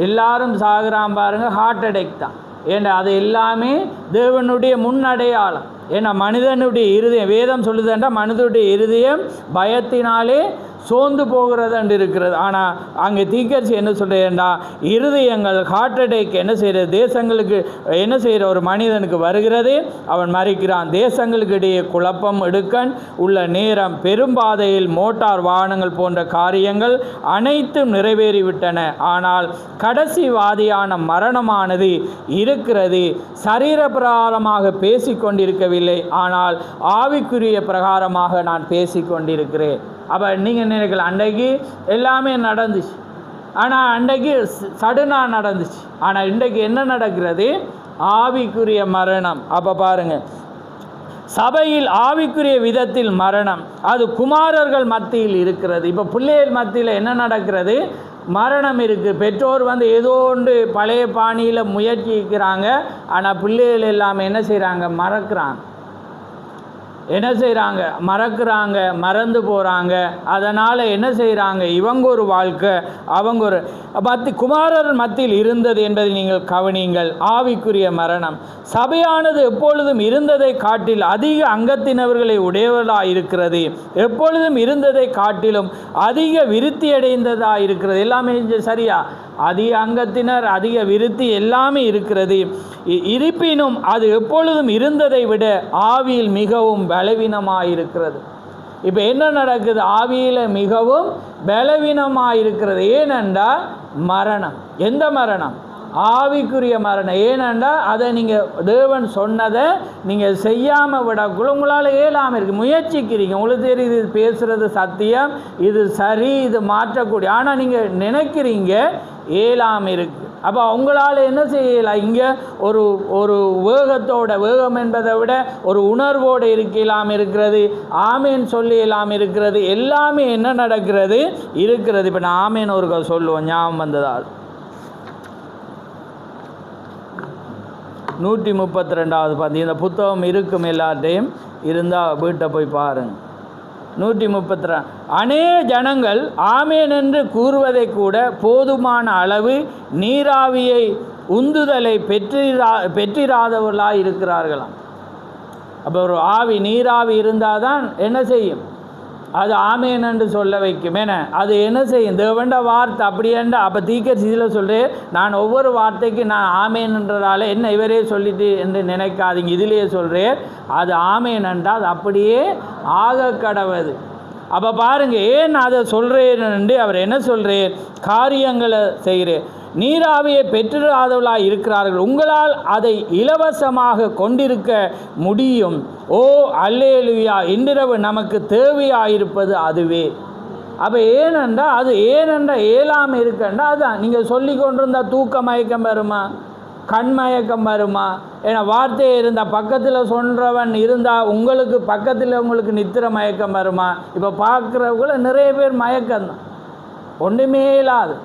S1: எல்லாரும் சாகுறான் பாருங்கள், ஹார்ட் அட்டாக் தான். ஏன்னா அது எல்லாமே தேவனுடைய முன்னடையாளம். ஏன்னா மனிதனுடைய இருதயம், வேதம் சொல்லுதுன்றா மனிதனுடைய இருதயம் பயத்தினாலே சோர்ந்து போகிறது என்று இருக்கிறது. ஆனால் அங்கே தீர்க்கதரிசி என்ன சொல்கிறேன்டா, இருதயங்கள் ஹார்ட் அட்டாக் என்ன செய்கிறது, தேசங்களுக்கு என்ன செய்கிற ஒரு மனிதனுக்கு வருகிறது, அவன் மறிக்கிறான். தேசங்களுக்கு இடையே குழப்பம் எடுக்கன் உள்ள நேரம், பெரும்பாதையில் மோட்டார் வாகனங்கள் போன்ற காரியங்கள் அனைத்தும் நிறைவேறிவிட்டன. ஆனால் கடைசி வாதியான மரணமானது இருக்கிறது. சரீர பிரகாரமாக பேசிக்கொண்டிருக்கவில்லை, ஆனால் ஆவிக்குரிய பிரகாரமாக நான் பேசிக்கொண்டிருக்கிறேன். அப்போ நீங்கள் நினைக்கலாம் அன்றைக்கு எல்லாமே நடந்துச்சு, ஆனால் அன்றைக்கு சடனாக நடந்துச்சு. ஆனால் இன்றைக்கு என்ன நடக்கிறது? ஆவிக்குரிய மரணம். அப்போ பாருங்கள், சபையில் ஆவிக்குரிய விதத்தில் மரணம் அது குமாரர்கள் மத்தியில் இருக்கிறது. இப்போ பிள்ளைகள் மத்தியில் என்ன நடக்கிறது? மரணம் இருக்குது. பெற்றோர் ஏதோ ஒன்று பழைய பாணியில் முயற்சிக்கிறாங்க, ஆனால் பிள்ளைகள் எல்லாமே என்ன செய்கிறாங்க? மறக்கிறாங்க. என்ன செய்கிறாங்க? மறக்கிறாங்க, மறந்து போகிறாங்க. அதனால் என்ன செய்கிறாங்க? இவங்க ஒரு வாழ்க்கை, அவங்க ஒரு குமாரர் மத்தியில் இருந்தது என்பதை நீங்கள் கவனியுங்கள். ஆவிக்குரிய மரணம் சபையானது எப்பொழுதும் இருந்ததை காட்டில் அதிக அங்கத்தினர்களை உடையவர்களாக இருக்கிறது. எப்பொழுதும் இருந்ததை காட்டிலும் அதிக விருத்தியடைந்ததாக இருக்கிறது. எல்லாமே சரியா? அதிக அங்கத்தினர், அதிக விருத்தி எல்லாமே இருக்கிறது. இருப்பினும் அது எப்பொழுதும் இருந்ததை விட ஆவியில் மிகவும் பலவீனமாக இருக்கிறது. இப்போ என்ன நடக்குது? ஆவியில் மிகவும் பலவீனமாக இருக்கிறது. ஏனென்றால் மரணம். எந்த மரணம்? ஆவிக்குரிய மரணம். ஏனென்றால் அதை நீங்கள் தேவன் சொன்னதை நீங்கள் செய்யாமல் விடக்குள்ள உங்களால் இயலாமல் இருக்குது. முயற்சிக்கிறீங்க, உங்களுக்கு தெரியுது இது பேசுகிறது சத்தியம், இது சரி, இது மாற்றக்கூடிய, ஆனால் நீங்கள் நினைக்கிறீங்க இயலாமல் இருக்குது. அப்போ உங்களால் என்ன செய்யலாம்? இங்கே ஒரு வேகம் என்பதை விட ஒரு உணர்வோடு இருக்கலாம் இருக்கிறது, ஆமேன் சொல்லலாம் இருக்கிறது, எல்லாமே என்ன நடக்கிறது இருக்கிறது. இப்போ நான் ஆமேன் ஒரு சொல்லுவோம் ஞாபகம் வந்ததால். 132வது பந்தி இந்த புத்தகம் இருக்கும், எல்லார்ட்டையும் இருந்தால் வீட்டை போய் பாருங்கள். 132. அநேக ஜனங்கள் ஆமேன் என்று கூறுவதை கூட போதுமான அளவு நீராவியை உந்துதலை பெற்றிராதவர்களாக இருக்கிறார்களாம். அப்போ ஒரு ஆவி, நீராவி இருந்தால் தான் என்ன செய்யும்? அது ஆமேன் என்று சொல்ல வைக்கும். ஏன்னா அது என்ன செய்யும்? தேவண்ட வார்த்தை அப்படியேண்டா. அப்போ தீர்க்கதரிசியில் சொல்கிறேன், நான் ஒவ்வொரு வார்த்தைக்கு நான் ஆமேன்ன்றதால என்ன இவரே சொல்லிட்டு என்று நினைக்காதீங்க. இதிலேயே சொல்கிறேன், அது ஆமேன் என்றால் அது அப்படியே ஆக கடவுது. அப்போ பாருங்கள், ஏன் அதை சொல்கிறேன்னு அவர் என்ன சொல்கிறேன்? காரியங்களை செய்கிறேன். நீராவியை பெற்றிராதவர்களாக இருக்கிறார்கள், உங்களால் அதை இலவசமாக கொண்டிருக்க முடியும். ஓ அல்லேலூயா, இன்றிரவு நமக்கு தேவையாயிருப்பது அதுவே. அப்போ ஏனென்றால் அது ஏனென்றால் இயலாமல் இருக்கண்டா அதுதான். நீங்கள் சொல்லி கொண்டிருந்தால் தூக்க மயக்கம் வருமா? கண்மயக்கம் வருமா? ஏன்னா வார்த்தையே இருந்தால் பக்கத்தில் சொல்கிறவன் இருந்தால் உங்களுக்கு பக்கத்தில் உங்களுக்கு நித்திர மயக்கம் வருமா? இப்போ பார்க்குறவங்கள நிறைய பேர் மயக்கம்தான், ஒன்றுமே இல்லாது.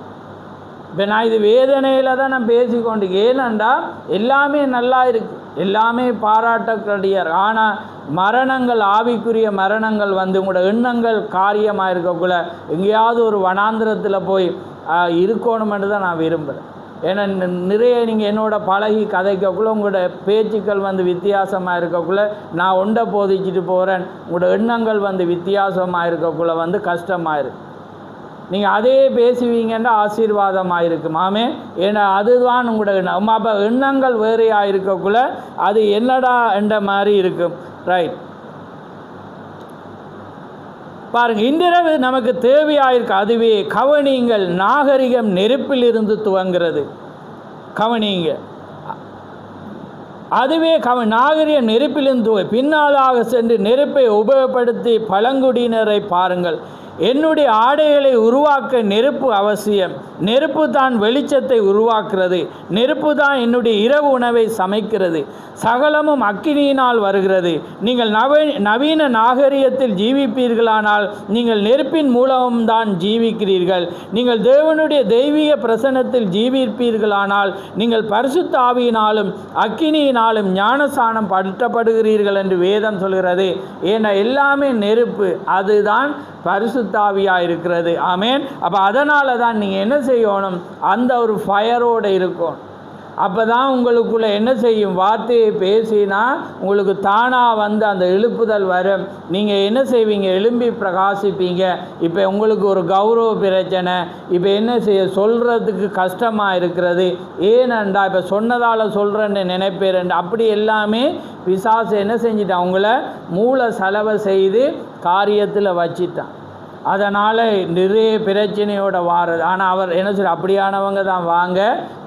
S1: இப்போ நான் இது வேதனையில் தான் நான் பேசிக்கொண்டு, ஏனென்றா எல்லாமே நல்லா இருக்குது, எல்லாமே பாராட்டக்கூடியார். ஆனால் மரணங்கள், ஆவிக்குரிய மரணங்கள் உங்களோட எண்ணங்கள் காரியமாக இருக்கக்குள்ள எங்கேயாவது ஒரு வனாந்திரத்தில் போய் இருக்கணுமென்று தான் நான் விரும்புகிறேன். ஏன்னா நிறைய நீங்கள் என்னோட பழகி கதைக்கக்குள்ள உங்களோட பேச்சுக்கள் வித்தியாசமாக இருக்கக்குள்ள நான் ஒன்றை போதிச்சுட்டு போகிறேன், உங்களோட எண்ணங்கள் வித்தியாசமாக இருக்கக்குள்ள கஷ்டமாக இருக்குது. நீங்கள் அதே பேசுவீங்கன்னா ஆசீர்வாதமாக இருக்கும். ஆமே, ஏன்னா அதுதான் உங்களோட எண்ணம். அப்போ எண்ணங்கள் வேறையாக இருக்கக்குள்ள அது என்னடா என்ற மாதிரி இருக்கும். ரைட், பாருங்கள், இன்றிரவு நமக்கு தேவையாயிருக்கு அதுவே. கவனிங்கள், நாகரிகம் நெருப்பில் இருந்து துவங்கிறது. கவனிங்க, அதுவே நாகரிகம் நெருப்பிலிருந்து பின்னாலாக சென்று நெருப்பை உபயோகப்படுத்தி பழங்குடியினரை பாருங்கள். என்னுடைய ஆடைகளை உருவாக்க நெருப்பு அவசியம். நெருப்பு தான் வெளிச்சத்தை உருவாக்குறது. நெருப்பு தான் என்னுடைய இரவு உணவை சமைக்கிறது. சகலமும் அக்கினியினால் வருகிறது. நீங்கள் நவீன நாகரிகத்தில் ஜீவிப்பீர்களானால் நீங்கள் நெருப்பின் மூலம்தான் ஜீவிக்கிறீர்கள். நீங்கள் தேவனுடைய தெய்வீக பிரசன்னத்தில் ஜீவிப்பீர்களானால் நீங்கள் பரிசுத்த ஆவியினாலும் அக்கினியினாலும் ஞானசானம் படுத்தப்படுகிறீர்கள் என்று வேதம் சொல்கிறது. ஏன்னா எல்லாமே நெருப்பு, அதுதான் பரிசுத்தாவியாக இருக்கிறது. ஆமேன். அப்போ அதனால தான் நீங்கள் என்ன செய்யணும், அந்த ஒரு ஃபயரோடு இருக்கும். அப்போ தான் உங்களுக்குள்ளே என்ன செய்யும், வார்த்தையை பேசினா உங்களுக்கு தானாக வந்து அந்த எழுப்புதல் வரும். நீங்கள் என்ன செய்வீங்க, எழும்பி பிரகாசிப்பீங்க. இப்போ உங்களுக்கு ஒரு கௌரவ பிரச்சனை, இப்போ என்ன செய்ய சொல்கிறதுக்கு கஷ்டமாக இருக்கிறது. ஏனண்டா இப்போ சொன்னதால் சொல்கிறேன்னு நினைப்பேன். அப்படி எல்லாமே பிசாசு என்ன செஞ்சிட்டான், அவங்கள மூளை செலவை செய்து காரியத்தில் வச்சிட்டான். அதனால் நிறைய பிரச்சனையோட வாரது. ஆனால் அவர் என்ன சொல்ற, அப்படியானவங்க தான் வாங்க,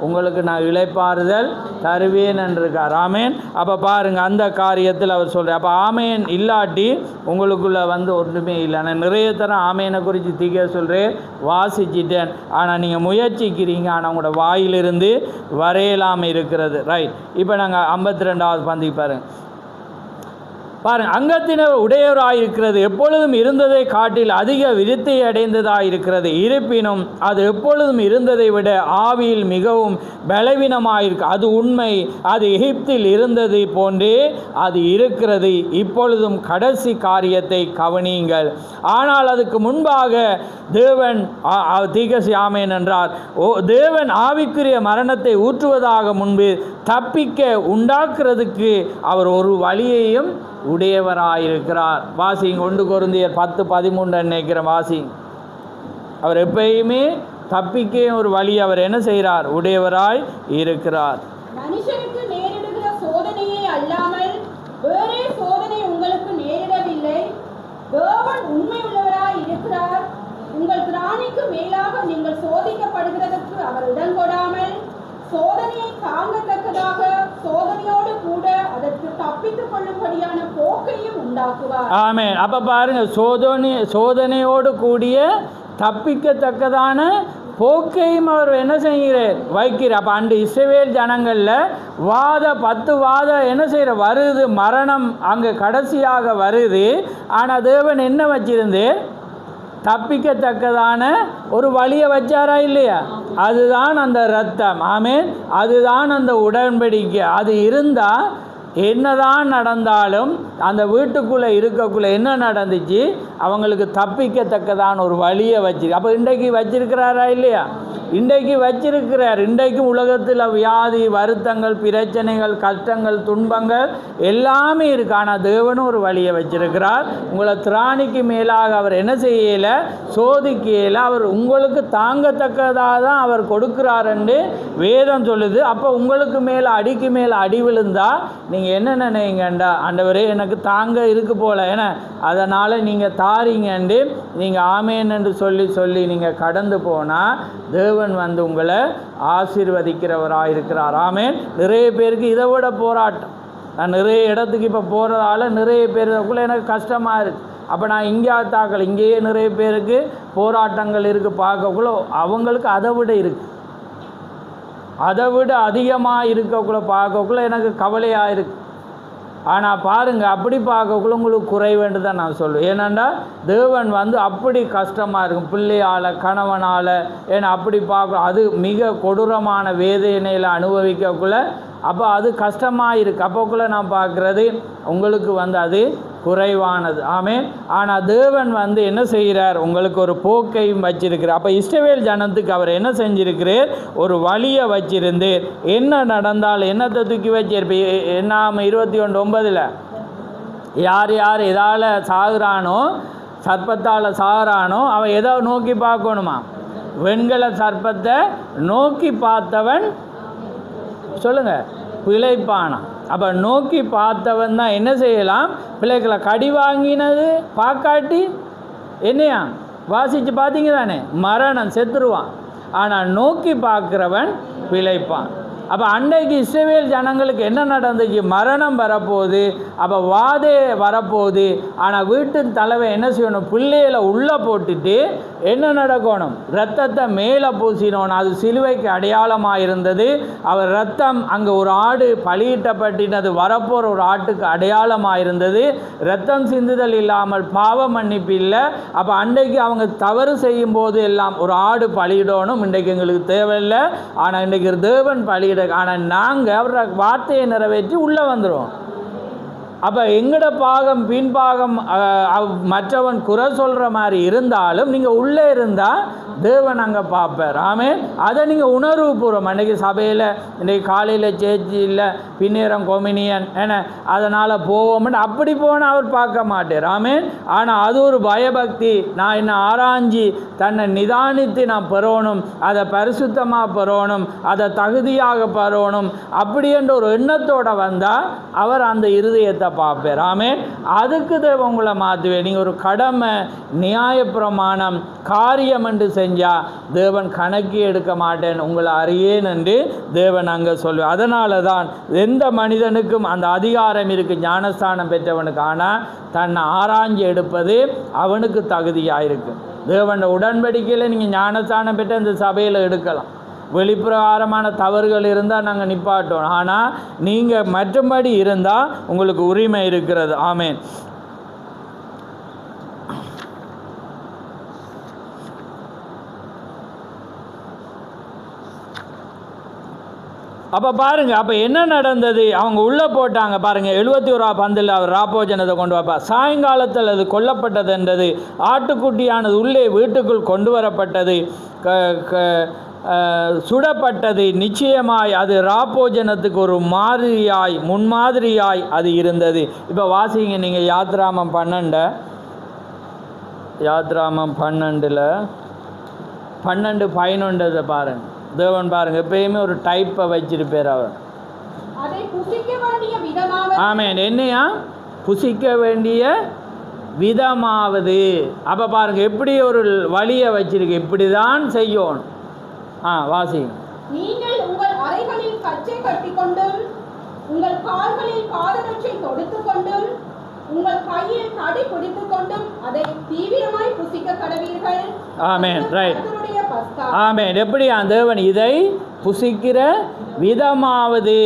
S1: உங்களுக்கு நான் இளைப்பாறுதல் தருவேன் என்றிருக்கார். ஆமேன். அப்போ பாருங்கள், அந்த காரியத்தில் அவர் சொல்கிறார். அப்போ ஆமேன் இல்லாட்டி உங்களுக்குள்ளே வந்து ஒன்றுமே இல்லை. நான் நிறைய தரம் ஆமேனை குறித்து தீக்க சொல்கிறேன், வாசிச்சிட்டேன். ஆனால் நீங்கள் முயற்சிக்கிறீங்க, ஆனால் உங்களோட வாயிலிருந்து வரையலாமல் இருக்கிறது. ரைட். இப்போ நாங்கள் 52வது பந்தி பாருங்கள். அங்கத்தினர் உடையவராயிருக்கிறது எப்பொழுதும் இருந்ததை காட்டில் அதிக விருத்தி அடைந்ததாயிருக்கிறது. இருப்பினும் அது எப்பொழுதும் இருந்ததை விட ஆவியில் மிகவும் பலவீனமாயிருக்கு. அது உண்மை. அது எகிப்தில் இருந்தது போன்றே அது இருக்கிறது. இப்பொழுதும் கடைசி காரியத்தை கவனியுங்கள். ஆனால் அதுக்கு முன்பாக தேவன் தீகசி ஆமேன் என்றார். தேவன் ஆவிக்குரிய மரணத்தை ஊற்றுவதாக முன்பு தப்பிக்க உண்டாக்குறதுக்கு அவர் ஒரு வழியையும் உடையவராயிருக்கிறார். வாசிங் 1 கொரிந்தியர் 10:13 நினைக்கிற வாசிங். அவர் எப்பயுமே தப்பிக்க ஒரு வழி அவர் என்ன செய்கிறார், உடையவராய் இருக்கிறார்.
S3: மனுஷனுக்கு நேரிடுகிற சோதனையே அல்லாமல் வேறே சோதனை உங்களுக்கு நேரிடவில்லை. தேவன் உண்மை உள்ளவராய் இருக்கிறார். உங்கள் திராணிக்கு மேலாக நீங்கள் சோதிக்கப்படுகிறதற்கு அவர் இடம் கொடாமல் சோதனையை தாங்கத்தக்கதாக சோதனையோடு கூட அதற்கு தப்பித்துக் கொள்ளும்படியான போக்கையும் உண்டாக்குவார்.
S1: ஆமென். அப்ப பாருங்க, சோதனையோடு கூடிய தப்பிக்கத்தக்கதான போக்கையும் அவர் என்ன செய்கிறார், வைக்கிறார். அப்போ அன்று இஸ்ரவேல் ஜனங்களில் 10 வாதம் என்ன செய்கிற வருது, மரணம் அங்கே கடைசியாக வருது. ஆனால் தேவன் என்ன வச்சிருந்து, தப்பிக்கத்தக்கதான ஒரு வழியை வச்சாரா இல்லையா? அதுதான் அந்த இரத்தம். ஆமென். அதுதான் அந்த உடன்படிக்கை. அது இருந்தால் என்னதான் நடந்தாலும் அந்த வீட்டுக்குள்ளே இருக்கக்குள்ளே என்ன நடந்துச்சு, அவங்களுக்கு தப்பிக்கத்தக்கதான ஒரு வழியை வச்சு. அப்போ இன்றைக்கு வச்சிருக்கிறாரா இல்லையா? இன்றைக்கு வச்சிருக்கிறார். இன்றைக்கும் உலகத்தில் வியாதி, வருத்தங்கள், பிரச்சனைகள், கஷ்டங்கள், துன்பங்கள் எல்லாமே இருக்கு. ஆனால் தேவனும் ஒரு வழியை வச்சிருக்கிறார். உங்களை திராணிக்கு மேலாக அவர் என்ன செய்யலை, சோதிக்கையில் அவர் உங்களுக்கு தாங்கத்தக்கதாக தான் அவர் கொடுக்கிறார் என்று வேதம் சொல்லுது. அப்போ உங்களுக்கு மேலே அடிக்கு மேலே அடி விழுந்தா நீங்கள் என்ன நினைங்கண்டா, ஆண்டவரே எனக்கு தாங்க இருக்கு போல ஏன்னா அதனால் நீங்கள் தாரீங்கண்டு நீங்கள் ஆமேன் என்று சொல்லி நீங்கள் கடந்து போனால் தேவன் வந்து உங்களை ஆசீர்வதிக்கிறவராக இருக்கிறார். ஆமேன். நிறைய பேருக்கு இதை விட போராட்டம். நான் நிறைய இடத்துக்கு இப்போ போகிறதால நிறைய பேருக்குள்ளே எனக்கு கஷ்டமாக இருக்குது. அப்போ நான் இங்கேயே நிறைய பேருக்கு போராட்டங்கள் இருக்குது. பார்க்கக்குள்ள அவங்களுக்கு அதை விட இருக்குது, அதை விட அதிகமாக இருக்கக்குள்ள பார்க்கக்குள்ள எனக்கு கவலையாக இருக்குது. ஆனால் பாருங்கள், அப்படி பார்க்கக்குள்ள உங்களுக்கு குறைவேண்டு தான் நான் சொல்லுவேன். ஏன்னாண்டா தேவன் வந்து அப்படி கஷ்டமாக இருக்கும், பிள்ளையால், கணவனால். ஏன்னா அப்படி பார்க்க அது மிக கொடூரமான வேதனையில் அனுபவிக்கக்குள்ள அப்போ அது கஷ்டமாக இருக்குது. அப்போக்குள்ளே நான் பார்க்குறது உங்களுக்கு வந்து அது குறைவானது. ஆமென். ஆனால் தேவன் வந்து என்ன செய்கிறார், உங்களுக்கு ஒரு போக்கையும் வச்சிருக்கிறார். அப்போ இஸ்ரவேல் ஜனத்துக்கு அவர் என்ன செஞ்சிருக்கிறார், ஒரு வழியை வச்சிருந்து என்ன நடந்தாலும் என்னத்தை தூக்கி வச்சிருப்ப. என்னாம 21:9 யார் எதால் சாகுறானோ, சர்ப்பத்தால் சாகுறானோ அவன் எதை நோக்கி பார்க்கணுமா, வெண்கல சர்ப்பத்தை நோக்கி பார்த்தவன் சொல்லுங்க பிழைப்பானான். அப்போ நோக்கி பார்த்தவன் தான் என்ன செய்யலாம், பிள்ளைகளை கடி வாங்கினது பார்க்காட்டி என்னையா வாசித்து பார்த்தீங்க தானே, மரணம் செத்துருவான். ஆனால் நோக்கி பார்க்குறவன் பிழைப்பான். அப்போ அன்றைக்கு இஸ்ரவேல் ஜனங்களுக்கு என்ன நடந்துச்சு? மரணம் வரப்போகுது, அப்போ வாதே வரப்போகுது. ஆனால் வீட்டின் தலைவன் என்ன செய்யணும்? பிள்ளைகளை உள்ளே போட்டுட்டு என்ன நடக்கணும்? இரத்தத்தை மேலே பூசினோம். அது சிலுவைக்கு அடையாளமாக இருந்தது. அவர் ரத்தம் அங்கே ஒரு ஆடு பலியிட்டப்பட்டினது வரப்போகிற ஒரு ஆட்டுக்கு அடையாளமாக இருந்தது. இரத்தம் சிந்துதல் இல்லாமல் பாவ மன்னிப்பு இல்லை. அப்போ அன்றைக்கு அவங்க தவறு செய்யும் போது எல்லாம் ஒரு ஆடு பலியிடணும். இன்றைக்கு எங்களுக்கு தேவையில்லை. ஆனால் இன்றைக்கு தேவன் பலியிட, ஆனால் நாங்கள் அவர வார்த்தையை நிறைவேற்றி உள்ளே வந்துடுவோம். அப்போ எங்கட பாகம் பின்பாகம் மற்றவன் குறை சொல்கிற மாதிரி இருந்தாலும் நீங்கள் உள்ளே இருந்தால் தேவன் அங்கே பார்ப்பார். ஆமென். அதை நீங்கள் உணர்வுபூர்வம் அன்றைக்கி சபையில் இன்றைக்கி காலையில் சேர்ச்சி இல்லை, பின்னேரம் கொமினியன் ஏன்னா அதனால் போவோம்னு அப்படி போனால் அவர் பார்க்க மாட்டார். ஆமென். ஆனால் அது ஒரு பயபக்தி. நான் என்ன ஆராய்ஞ்சி தன்னை நிதானித்து நான் பெறணும், அதை பரிசுத்தமாக பெறணும், அதை தகுதியாக பெறணும் அப்படி என்ற ஒரு எண்ணத்தோடு வந்தால் அவர் அந்த இருதயத்தை பார்ப்பார். ஆமென். அதுக்கு தேவன் உங்களை மாற்றுவேன். நீங்கள் ஒரு கடமை நியாயப்பிரமாணம் காரியம் என்று செஞ்சால் தேவன் கணக்கு எடுக்க மாட்டேன், உங்களை அறியேன் என்று தேவன் அங்கே சொல்லுவார். அதனால தான் எந்த மனிதனுக்கும் அந்த அதிகாரம் இருக்குது, ஞானஸ்தானம் பெற்றவனுக்கு. ஆனால் தன்னை ஆராய்ச்சி எடுப்பது அவனுக்கு தகுதியாக இருக்கு. தேவன் உடன்படிக்கையில் நீங்கள் ஞானஸ்தானம் பெற்ற இந்த சபையில் எடுக்கலாம். வெளிப்பிரகாரமான தவறுகள் இருந்தால் நாங்கள் நிப்பாட்டோம். ஆனால் நீங்கள் மற்றபடி இருந்தால் உங்களுக்கு உரிமை இருக்கிறது. ஆமென். அப்போ பாருங்கள், அப்போ என்ன நடந்தது? அவங்க உள்ளே போட்டாங்க பாருங்கள். 71 பந்தில் அவர் ராப்போஜனத்தை கொண்டு வைப்பா. சாயங்காலத்தில் அது கொல்லப்பட்டது என்றது. ஆட்டுக்குட்டியானது உள்ளே வீட்டுக்குள் கொண்டு வரப்பட்டது, சுடப்பட்டது. நிச்சயமாய் அது ராப்போஜனத்துக்கு ஒரு மாதிரியாய் முன்மாதிரியாய் அது இருந்தது. இப்போ வாசிங்க நீங்கள் யாத்ராமம் 12:11 பாருங்கள். தேவன் பாருங்கள் எப்பயுமே ஒரு டைப்பை வச்சிருப்பார் அவர். ஆமென். என்னையா புசிக்க வேண்டிய விதமாவது. அப்போ பாருங்கள் எப்படி ஒரு வழியை வச்சிருக்கு, இப்படி தான் செய்யணும். வாசி.
S3: நீங்கள் உங்கள் அறைகளில் கச்சை கட்டிக்கொண்டும் உங்கள் கால்களில் பாதரட்சை தொடுத்துக் கொண்டும் உங்கள் கையில் தடி பிடித்துக் கொண்டும் அதை தீவிரமாய் புசிக்க கடவீர்கள்.
S1: ஆமென். ரைட். ஆமென். எப்படி தேவன் இதை புசிக்கிற விதமாவது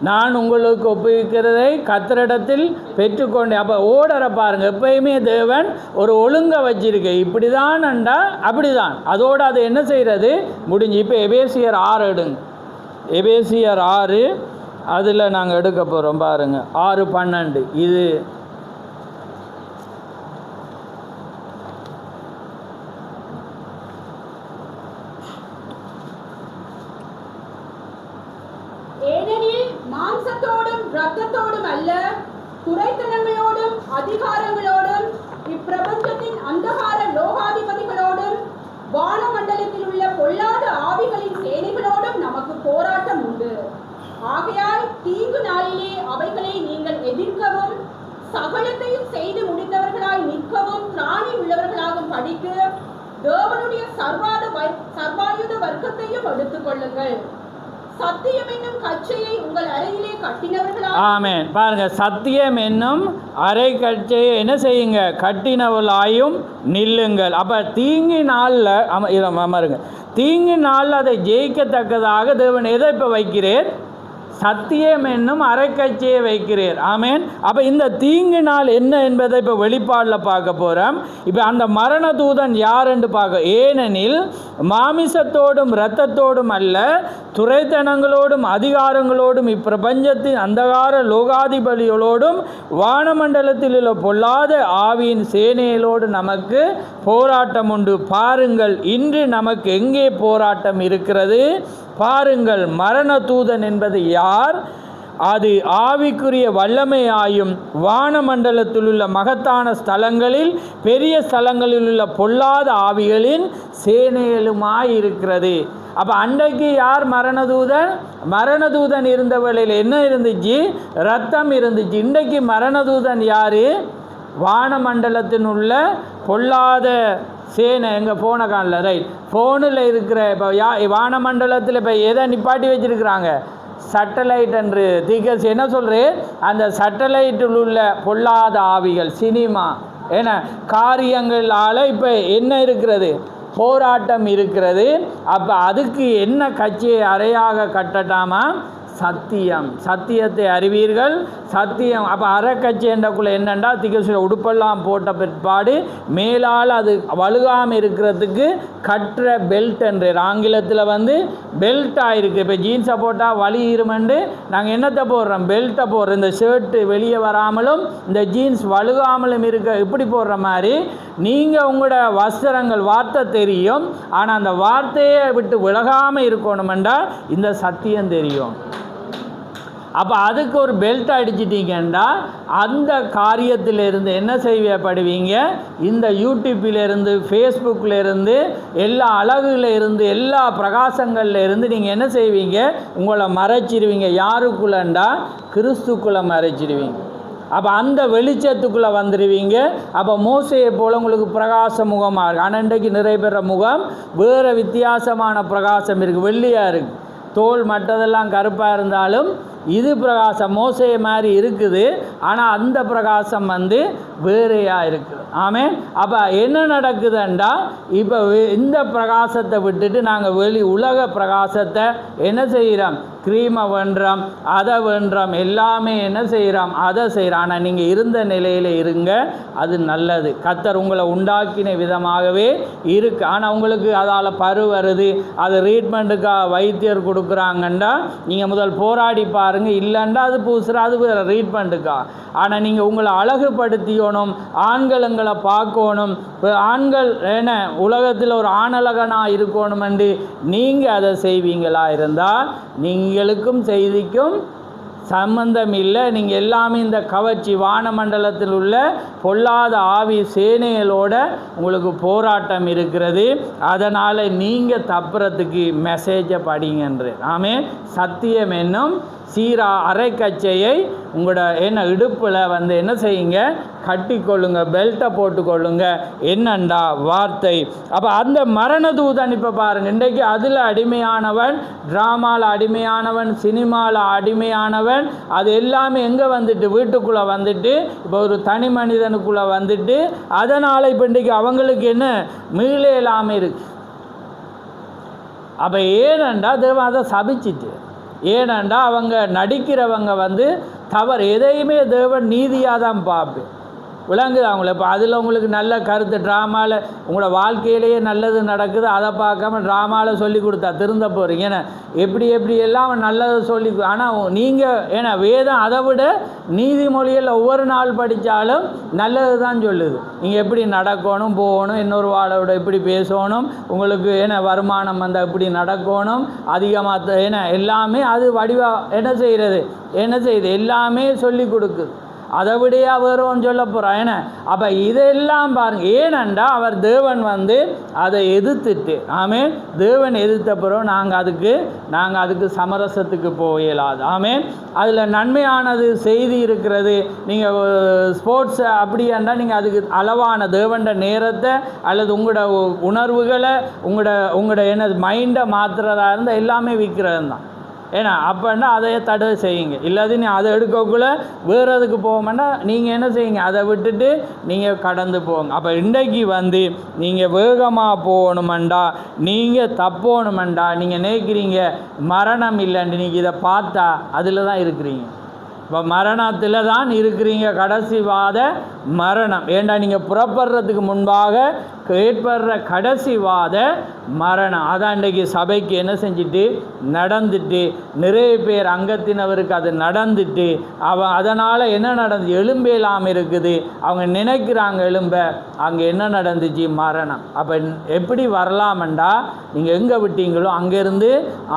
S1: நான் உங்களுக்கு ஒப்புவிக்கிறதை கர்த்தரிடத்தில் பெற்றுக்கொண்டேன். அப்போ ஓடரை பாருங்கள். எப்பயுமே தேவன் ஒரு ஒழுங்கை வச்சிருக்க, இப்படி தான்ண்டா அப்படி தான். அதோடு அது என்ன செய்கிறது முடிஞ்சு. இப்போ எபேசியர் 6 எடுங்க. எபேசியர் 6 அதில் நாங்கள் எடுக்க போகிறோம் பாருங்கள். 6:12 இது
S3: ஏனெனில் மாம்சத்தோடும் இரத்தத்தோடும் அல்ல, துரைத்தனங்களோடும் அதிகாரங்களோடும் இப்பிரபஞ்சத்தின் அந்தகார லோகாதிபதிகளோடும் வானமண்டலத்தில் உள்ள பொல்லாத ஆவிகளின் சேனைகளோடும் நமக்கு போராட்டம் உண்டு. ஆகையால் தீங்கு நாளிலே அவைகளை நீங்கள் எதிர்க்கவும் சகலத்தையும் செய்து முடிந்தவர்களாய் நிற்கவும் திராணி உள்ளவர்களாகும் படிக்கு தேவனுடைய சர்வாயுத வர்க்கத்தையும் எடுத்துக் கொள்ளுங்கள். சத்தியம் என்னும் கச்சையை உங்கள் அறையிலே கட்டினவர்களா.
S1: ஆமென். பாருங்க, சத்தியம் என்னும் அறை கச்சையை என்ன செய்யுங்க? கட்டினவர்களாயும் நில்லுங்கள். அப்போ தீங்கு நாளில் அமருங்க. தீங்கு நாளில் அதை ஜெயிக்கத்தக்கதாக தேவன் எதை இப்போ வைக்கிறேன்? சத்தியம் என்னும் அரைக்கட்சியை வைக்கிறீர். ஆமேன். அப்போ இந்த தீங்கு நாள் என்ன என்பதை இப்போ வெளிப்பாடில் பார்க்க போகிறோம். இப்போ அந்த மரண தூதன் யார் என்று பார்க்க. ஏனெனில் மாமிசத்தோடும் இரத்தத்தோடும் அல்ல, துரைத்தனங்களோடும் அதிகாரங்களோடும் இப்பிரபஞ்சத்தின் அந்தகார லோகாதிபதிகளோடும் வானமண்டலத்தில் உள்ள பொல்லாத ஆவியின் சேனைகளோடு நமக்கு போராட்டம் உண்டு. பாருங்கள், இன்று நமக்கு எங்கே போராட்டம் இருக்கிறது? பாருங்கள், மரண தூதன் என்பது யார்? அது ஆவிக்குரிய வல்லமையாயும் வானமண்டலத்தில் உள்ள மகத்தான ஸ்தலங்களில் பெரிய ஸ்தலங்களில் உள்ள பொல்லாத ஆவிகளின் சேனைகளுமாயிருக்கிறது. அப்போ அன்றைக்கு யார் மரணதூதன்? மரணதூதன் இருந்தவழில் என்ன இருந்துச்சு? இரத்தம் இருந்துச்சு. இன்றைக்கு மரணதூதன் யார்? வானமண்டலத்தில் உள்ள பொல்லாத சேனை எங்கே ஃபோனை காணல, ரைட், ஃபோனில் இருக்கிற இப்போ வானமண்டலத்தில் இப்போ எதை நிப்பாட்டி வச்சுருக்கிறாங்க, சட்டலைட் என்று தீக்கஸ் என்ன சொல்கிறேன், அந்த சட்டலைட்டில் உள்ள பொல்லாத ஆவிகள், சினிமா, ஏன்னா காரியங்களால் இப்போ என்ன இருக்கிறது, போராட்டம் இருக்கிறது. அப்போ அதுக்கு என்ன கட்சியை அறையாக கட்டட்டாமா, சத்தியம், சத்தியத்தை அறிவீர்கள், சத்தியம். அப்போ அறக்கட்சி என்றக்குள்ளே என்னென்னா திகசுர உடுப்பெல்லாம் போட்ட பிற்பாடு மேலால் அது வழுகாமல் இருக்கிறதுக்கு கட்டுற பெல்ட் என்று ஆங்கிலத்தில் வந்து பெல்ட்டாக இருக்குது. இப்போ ஜீன்ஸை போட்டால் வலியிருமெண்டு நாங்கள் என்னத்தை போடுறோம், பெல்ட்டை போடுறோம். இந்த ஷர்ட்டு வெளியே வராமலும் இந்த ஜீன்ஸ் வழுகாமலும் இருக்க இப்படி போடுற மாதிரி நீங்கள் உங்களோட வஸ்திரங்கள் வார்த்தை தெரியும், ஆனால் அந்த வார்த்தையை விட்டு விலகாமல் இருக்கணுமெண்டா இந்த சத்தியம் தெரியும். அப்போ அதுக்கு ஒரு பெல்ட் அடிச்சிட்டிங்கன்னா அந்த காரியத்திலிருந்து என்ன செய்யப்படுவீங்க, இந்த யூடியூப்பிலிருந்து ஃபேஸ்புக்கிலிருந்து எல்லா அழகுல இருந்து எல்லா பிரகாசங்கள்ல இருந்து நீங்கள் என்ன செய்வீங்க, உங்களை மறைச்சிடுவீங்க. யாருக்குள்ளண்டா, கிறிஸ்துக்குள்ளே மறைச்சிடுவீங்க. அப்போ அந்த வெளிச்சத்துக்குள்ளே வந்துடுவீங்க. அப்போ மோசையை போல் உங்களுக்கு பிரகாச முகமாக இருக்குது. ஆனால் இன்றைக்கு நிறைய பேர் முகம் வேறு வித்தியாசமான பிரகாசம் இருக்குது, வெள்ளியாக இருக்குது. தோல் மற்றதெல்லாம் கருப்பாக இருந்தாலும் இது பிரகாசம் மோசையை மாதிரி இருக்குது, ஆனால் அந்த பிரகாசம் வந்து வேறையாக இருக்குது. ஆமென். அப்போ என்ன நடக்குதுண்டா, இப்போ இந்த பிரகாசத்தை விட்டுட்டு நாங்கள் உலக பிரகாசத்தை என்ன செய்கிறோம், க்ரீமை வென்றோம், அதை வென்றோம், எல்லாமே என்ன செய்கிறோம், அதை செய்கிறோம். ஆனால் நீங்கள் இருந்த நிலையில் இருங்க, அது நல்லது. கர்த்தர் உங்களை உண்டாக்கின விதமாகவே இருக்குது. ஆனால் உங்களுக்கு அதால் பரு வருது, அது ட்ரீட்மெண்ட்டுக்காக வைத்தியர் கொடுக்குறாங்கண்டா நீங்கள் முதல் போராடி பாருங்கள். இல்லைண்டா அது பூசுகிற அது வேறு ட்ரீட்மெண்ட்டுக்கா. ஆனால் நீங்கள் உங்களை அழகுபடுத்திக்கணும், ஆண்களுங்களை பார்க்கணும். இப்போ ஆண்கள் என்ன உலகத்தில் ஒரு ஆணழகனாக இருக்கணுமெண்டு நீங்கள் அதை செய்வீங்களா இருந்தால் நீங்களுக்கும் செய்திக்கும் சம்பந்தம் இல்லை. நீங்கள் எல்லாமே இந்த கவர்ச்சி வானமண்டலத்தில் உள்ள பொல்லாத ஆவி சேனைகளோட உங்களுக்கு போராட்டம் இருக்கிறது. அதனால் நீங்கள் தப்புறத்துக்கு மெசேஜை படிங்கன்று. ஆமே. சத்தியம் என்னும் சீரா அரைக்கச்சையை உங்களோட என்ன இடுப்பில் வந்து என்ன செய்யுங்க, கட்டிக்கொள்ளுங்க, பெல்ட்டை போட்டுக்கொள்ளுங்க. என்னண்டா வார்த்தை. அப்போ அந்த மரண தூதன் இப்போ பாருங்கள், இன்றைக்கு அதில் அடிமையானவன், ட்ராமாவில் அடிமையானவன், சினிமாவில் அடிமையானவன், அது எல்லாமே எங்கே வந்துட்டு வீட்டுக்குள்ளே வந்துட்டு இப்போ ஒரு தனி மனிதனுக்குள்ளே வந்துட்டு அதனால் இப்போ இன்றைக்கு அவங்களுக்கு என்ன மீள இல்லாமல் இருக்கு. அப்போ ஏனண்டா தேவன் அதை சபிச்சிட்டு, ஏனண்டா அவங்க நடிக்கிறவங்க வந்து தவறு, எதையுமே தேவன் நீதியாக தான் பார்ப்பேன். விளங்குது அவங்கள. இப்போ அதில் உங்களுக்கு நல்ல கருத்து ட்ராமாவில் உங்களோட வாழ்க்கையிலேயே நல்லது நடக்குது, அதை பார்க்காம ட்ராமாவில் சொல்லி கொடுத்தா திருந்த போகிறீங்க. ஏன்னா எப்படி எல்லாம் நல்லதை சொல்லி, ஆனால் நீங்கள் ஏன்னா வேதம் அதை விட நீதிமொழியில் ஒவ்வொரு நாள் படித்தாலும் நல்லது தான் சொல்லுது. நீங்கள் எப்படி நடக்கணும், போகணும், இன்னொரு வாழோட எப்படி பேசணும், உங்களுக்கு ஏன்னா வருமானம் வந்தால் எப்படி நடக்கணும், அதிகமாக ஏன்னா எல்லாமே அது வடிவாக என்ன செய்யுது எல்லாமே சொல்லி கொடுக்குது. அதை விடையா வேறும் சொல்ல போகிறான். ஏன்னா அப்போ இதெல்லாம் பாருங்கள். ஏனண்டா அவர் தேவன் வந்து அதை எதிர்த்துட்டு, ஆமே, தேவன் எதிர்த்த பிறகு நாங்கள் அதுக்கு சமரசத்துக்கு போயிடாது. ஆமே. அதில் நன்மையானது செய்தி இருக்கிறது. நீங்கள் ஸ்போர்ட்ஸ் அப்படியாண்டா நீங்கள் அதுக்கு அளவான தேவண்ட நேரத்தை அல்லது உங்களோட உணர்வுகளை உங்களோட என்ன மைண்டை மாற்றுறதா இருந்தால் எல்லாமே விற்கிறது தான். ஏன்னா அப்போன்னா அதையே தடவை செய்யுங்க. இல்லாது நீ அதை எடுக்கக்குள்ளே வேறு அதுக்கு போகமாட்டா நீங்கள் என்ன செய்யுங்க, அதை விட்டுட்டு நீங்கள் கடந்து போங்க. அப்போ இன்றைக்கு வந்து நீங்கள் வேகமாக போகணுமெண்டா, நீங்கள் தப்போணுமெண்டா, நீங்கள் நினைக்கிறீங்க மரணம் இல்லைன்னு, நீங்கள் இதை பார்த்தா அதில் தான் இருக்கிறீங்க. இப்போ மரணத்தில் தான் இருக்கிறீங்க, கடைசி வாத மரணம். ஏண்டா நீங்கள் புறப்படுறதுக்கு முன்பாக ஏற்படுற கடைசி வாத மரணம். அதான் இன்றைக்கு சபைக்கு என்ன செஞ்சுட்டு நடந்துட்டு நிறைய பேர் அங்கத்தினவருக்கு அது நடந்துட்டு அதனால் என்ன நடந்து எலும்பே இல்லாமல் இருக்குது. அவங்க நினைக்கிறாங்க எலும்ப, அங்கே என்ன நடந்துச்சு, மரணம். அப்போ எப்படி வரலாமண்டா, நீங்கள் எங்கே விட்டீங்களோ அங்கேருந்து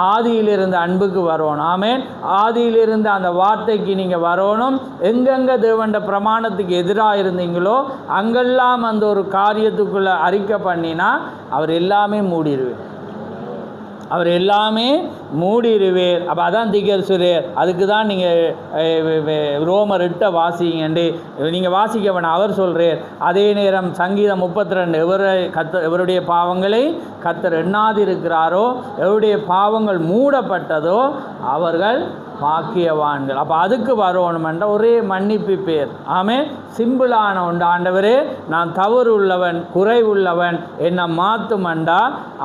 S1: ஆதியிலிருந்து அன்புக்கு வரணும். ஆமேன். ஆதியிலிருந்து அந்த வார்த்தைக்கு நீங்கள் வரணும். எங்கெங்கே தேவண்ட பிரமாணத்துக்கு எதிராக இருந்தீங்களோ அங்கெல்லாம் அந்த ஒரு காரியத்துக்குள்ளே அறிக்கை பண்ணினா அவர் எல்லாமே மூடிடுவேன். அவர் எல்லாமே மூடிடுவேர். அப்போ அதான் திகர்சுரேர். அதுக்கு தான் நீங்கள் ரோமர் 8 வாசிங்கண்டு நீங்கள் வாசிக்க வேணாம், அவர் சொல்கிறார். அதே நேரம் சங்கீதம் 32 எவருடைய பாவங்களை கர்த்தர் எண்ணாதிருக்கிறாரோ, எவருடைய பாவங்கள் மூடப்பட்டதோ அவர்கள் பாக்கியவான்கள். அப்போ அதுக்கு வரணுமென்ற ஒரே மன்னிப்பு பேர். ஆமே, சிம்பிளான ஒன்று. ஆண்டவரே, நான் தவறு உள்ளவன், குறைவுள்ளவன், என்னை மாற்றுமண்டா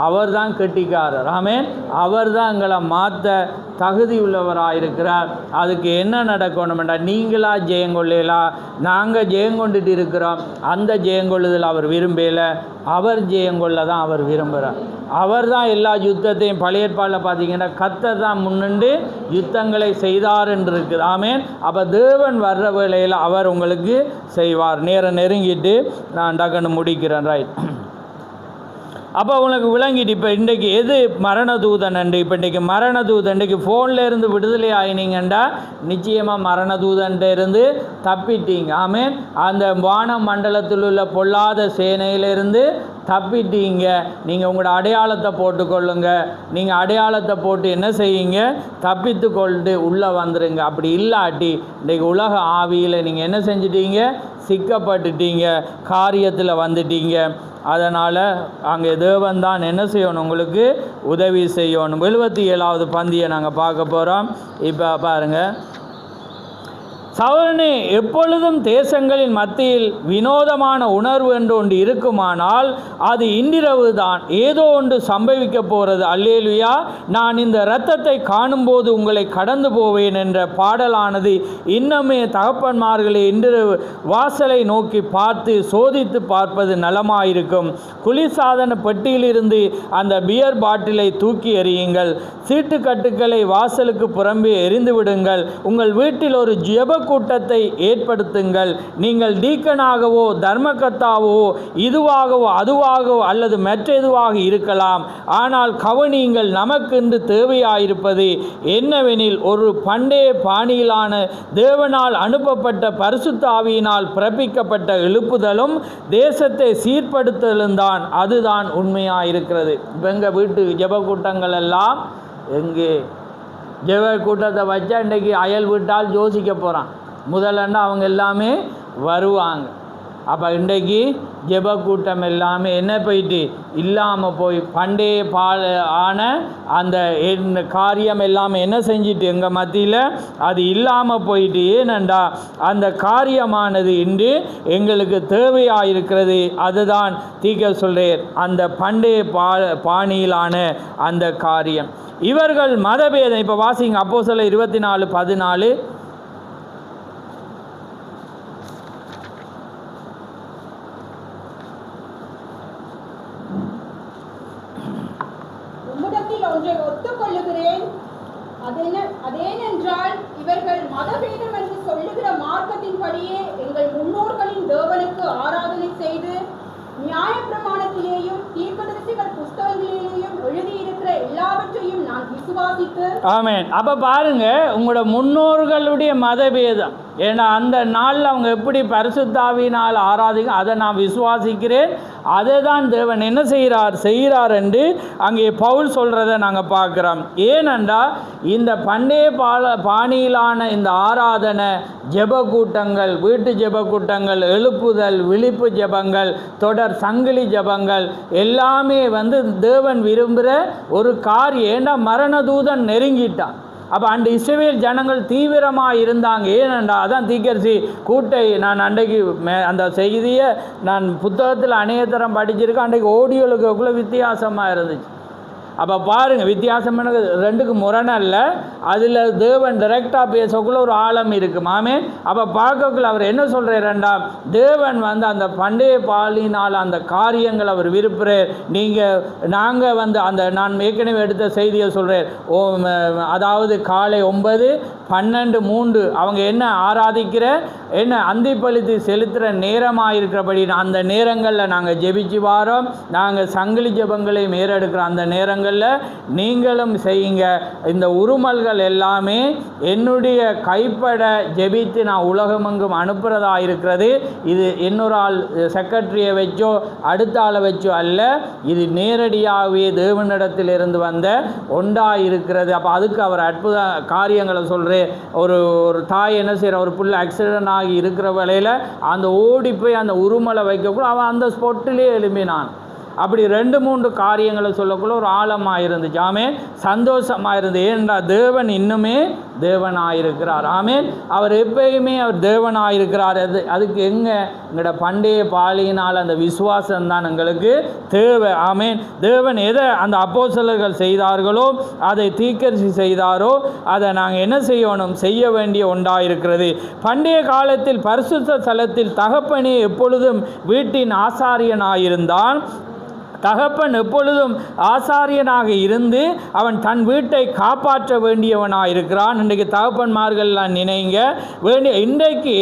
S1: அவர் தான் கெட்டிக்காரர். ஆமே, அவர் தான் எங்களை மாற்ற தகுதி உள்ளவராயிருக்கிறார். அதுக்கு என்ன நடக்கணுமெண்டா, நீங்களா ஜெயங்கொள்ளலா, நாங்கள் ஜெயங்கொண்டுட்டு இருக்கிறோம். அந்த ஜெயங்கொள்ளுதல் அவர் விரும்பல, அவர் ஜெயங்கொள்ள தான் அவர் விரும்புகிறார். அவர் தான் எல்லா யுத்தத்தையும் பழைய ஏற்பாடில் பார்த்தீங்கன்னா கர்த்தர் தான் முன்னின்று யுத்தங்களை செய்தார் என்று இருக்குது. ஆமேன். அப்போ தேவன் வர்ற வேளையில் அவர் உங்களுக்கு செய்வார். நேரம் நெருங்கிட்டு நான் டக்குன்னு முடிக்கிறேன். ரைட். அப்போ உங்களுக்கு விளங்கிட்டு இப்போ இன்றைக்கு எது மரணதூதன் அண்டு. இப்போ இன்றைக்கி மரணதூதன் இன்றைக்கி ஃபோனில் இருந்து விடுதலை ஆகினீங்கண்டா நிச்சயமாக மரணதூதன்ட்ட இருந்து தப்பிட்டீங்க. ஆமேன். அந்த வான மண்டலத்தில் உள்ள பொல்லாத சேனையிலிருந்து தப்பிட்டீங்க. நீங்கள் உங்களோட அடையாளத்தை போட்டுக்கொள்ளுங்க. நீங்கள் அடையாளத்தை போட்டு என்ன செய்யுங்க, தப்பித்து கொண்டு உள்ளே வந்துடுங்க. அப்படி இல்லாட்டி இன்றைக்கு உலக ஆவியில் நீங்கள் என்ன செஞ்சிட்டீங்க, சிக்கப்பட்டுட்டீங்க, காரியத்தில் வந்துட்டீங்க. அதனால் அங்கே தேவன் தான் என்ன செய்யணும், உங்களுக்கு உதவி செய்யணும். 77வது பந்தியை நாங்கள் பார்க்க போகிறோம். இப்போ பாருங்கள். சகோதரனே, எப்பொழுதும் தேசங்களின் மத்தியில் வினோதமான உணர்வு என்று ஒன்று இருக்குமானால் அது இன்றிரவு தான் ஏதோ ஒன்று சம்பவிக்க போகிறது. அல்லேலுயா. நான் இந்த இரத்தத்தை காணும்போது உங்களை கடந்து போவேன் என்ற பாடலானது இன்னமே தகப்பன்மார்களே இன்றிரவு வாசலை நோக்கி பார்த்து சோதித்து பார்ப்பது நலமாயிருக்கும். குளிர்சாதன பெட்டியிலிருந்து அந்த பியர் பாட்டிலை தூக்கி எறியுங்கள். சீட்டுக்கட்டுக்களை வாசலுக்கு புறம்பே எரிந்து விடுங்கள். உங்கள் வீட்டில் ஒரு ஜெப கூட்டத்தை ஏற்படுத்துங்கள். நீங்கள் டீக்கனாகவோ தர்மகர்த்தாவோ இதுவாகவோ அதுவாகவோ அல்லது மற்ற எதுவாக இருக்கலாம். ஆனால் கவனியுங்கள், நமக்கு இன்று தேவையாயிருப்பது என்னவெனில் ஒரு பண்டைய பாணியிலான தேவனால் அனுப்பப்பட்ட பரிசுத்த ஆவியினால் பிறப்பிக்கப்பட்ட எழுப்புதலும் தேசத்தை சீர்படுத்தலும் தான். அதுதான் உண்மையாயிருக்கிறது. இப்போ எங்கள் வீட்டு ஜெப கூட்டங்கள் எல்லாம் எங்கே ஜெப கூட்டத்தை வச்சா இன்றைக்கி அயல் வீட்டால் யோசிக்க போகிறான். முதலன்னா அவங்க எல்லாமே வருவாங்க. அப்போ இன்றைக்கி ஜெப கூட்டம் எல்லாமே என்ன போயிட்டு இல்லாமல் போய் பண்டைய ஆன அந்த காரியம் எல்லாமே என்ன செஞ்சிட்டு எங்கள் மத்தியில் அது இல்லாமல் போயிட்டு. ஏனென்றா அந்த காரியமானது இன்று எங்களுக்கு தேவையாயிருக்கிறது. அதுதான் தீக்க சொல்கிறேன், அந்த பண்டைய பாணியிலான அந்த காரியம். இவர்கள் மதபேதம். இப்போ வாசிங்க அப்போஸ்தலர் 24:14.
S3: ஒன்றை ஒத்துக்கொள்ளுகிறேன். அதேனென்றால் இவர்கள் மதபேதம் என்று சொல்லுகிற மார்க்கத்தின்படியே எங்கள் முன்னோர்களின் தேவனுக்கு ஆராதனை செய்து நியாயப்பிரமாணத்திலேயும் தீர்க்கதரிசிகள் புஸ்தகங்களிலேயும் எழுதியிருக்கிற எல்லாவற்றையும் நான் விசுவாசித்து.
S1: ஆமென். அப்போ பாருங்க, உங்களோட முன்னோர்களுடைய மதபேதம். ஏன்னா அந்த நாளில் அவங்க எப்படி பரிசுத்த ஆவியினால் ஆராதிங்க அதை நான் விசுவாசிக்கிறேன். அதை தான் தேவன் என்ன செய்கிறார் என்று அங்கே பவுல் சொல்கிறத நாங்கள் பார்க்குறோம். ஏனென்றா இந்த பண்டைய பாணியிலான இந்த ஆராதனை, ஜெப கூட்டங்கள், வீட்டு ஜெப கூட்டங்கள், எழுப்புதல், விழிப்பு ஜெபங்கள், தொடர் சங்கிலி ஜெபங்கள் எல்லாமே தேவன் விரும்புகிற ஒரு காரியம். ஏன்னா மரணதூதன் நெருங்கிட்டான். அப்போ அந்த இஸ்ரவேல் ஜனங்கள் தீவிரமாக இருந்தாங்க. ஏனென்றா அதான் தீக்கரிசி கூட்டை நான் அன்றைக்கு அந்த செய்தியை நான் புத்தகத்தில் அநேக தரம் படிச்சிருக்கேன். அன்றைக்கு ஓடியோலுக்குள்ளே வித்தியாசமாக இருந்துச்சு. அப்போ பாருங்கள், வித்தியாசம் எனக்கு ரெண்டுக்கு முரணல்ல. அதில் தேவன் டைரெக்டாக பேசக்குள்ள ஒரு ஆழம் இருக்குது. மாமே அப்போ பார்க்கக்குள்ள அவர் என்ன சொல்கிறாருண்டா, தேவன் அந்த பண்டைய பாலினால் அந்த காரியங்கள் அவர் விரும்புகிறார். நாங்கள் அந்த நான் ஏற்கனவே எடுத்த செய்தியை சொல்கிறேன். அதாவது காலை 9, 12, 3 அவங்க என்ன ஆராதிக்கிற என்ன அந்திப்பளித்து செலுத்துகிற நேரமாக இருக்கிறபடி அந்த நேரங்களில் நாங்கள் ஜெபிச்சு வாரோம். நாங்கள் சங்கிலி ஜெபங்களை மேறெடுக்கிற அந்த நேரங்கள் நாட்களில் நீங்களும் செய்யுங்க. இந்த உருமல்கள் எல்லாமே என்னுடைய கைப்பட ஜெபித்து நான் உலகமெங்கும் அனுப்புகிறதா இருக்கிறது. இது இன்னொரு ஆள் செக்ரட்டரியை வச்சோ அடுத்த ஆளை வச்சோ அல்ல, இது நேரடியாகவே தேவனிடத்திலிருந்து வந்த ஒன்றாக இருக்கிறது. அப்போ அதுக்கு அவர் அற்புத காரியங்களை சொல்கிறேன். ஒரு தாய் என்ன செய்கிற, ஒரு புள்ள ஆக்சிடென்ட் ஆகி இருக்கிற வேளையில் அந்த ஓடி போய் அந்த உருமலை வைக்கக்குள்ள அவன் அந்த ஸ்பாட்டிலே எழும்பினான். அப்படி 2-3 காரியங்களை சொல்லக்குள்ள ஒரு ஆழமாக இருந்துச்சு. ஆமேன். சந்தோஷமாக இருந்து. ஏனென்றால் தேவன் இன்னுமே தேவனாயிருக்கிறார். ஆமேன். அவர் எப்பயுமே அவர் தேவனாயிருக்கிறார். அதுக்கு எங்களோட பண்டைய பாலியினால் அந்த விசுவாசம்தான் எங்களுக்கு தேவை. ஆமேன். தேவன் எதை அந்த அப்போஸ்தலர்கள் செய்தார்களோ, அதை தீர்க்கதரிசி செய்தாரோ, அதை நாங்கள் என்ன செய்யணும், செய்ய வேண்டிய ஒன்றாயிருக்கிறது. பண்டைய காலத்தில் பரிசுத்த ஸ்தலத்தில் தகப்பனே எப்பொழுதும் வீட்டின் ஆசாரியனாயிருந்தான். தகப்பன் எப்பொழுதும் ஆசாரியனாக இருந்து அவன் தன் வீட்டை காப்பாற்ற வேண்டியவனாக இருக்கிறான். இன்றைக்கு தகப்பன்மார்கள்லாம் நினைங்க வேண்டிய இன்றைக்கு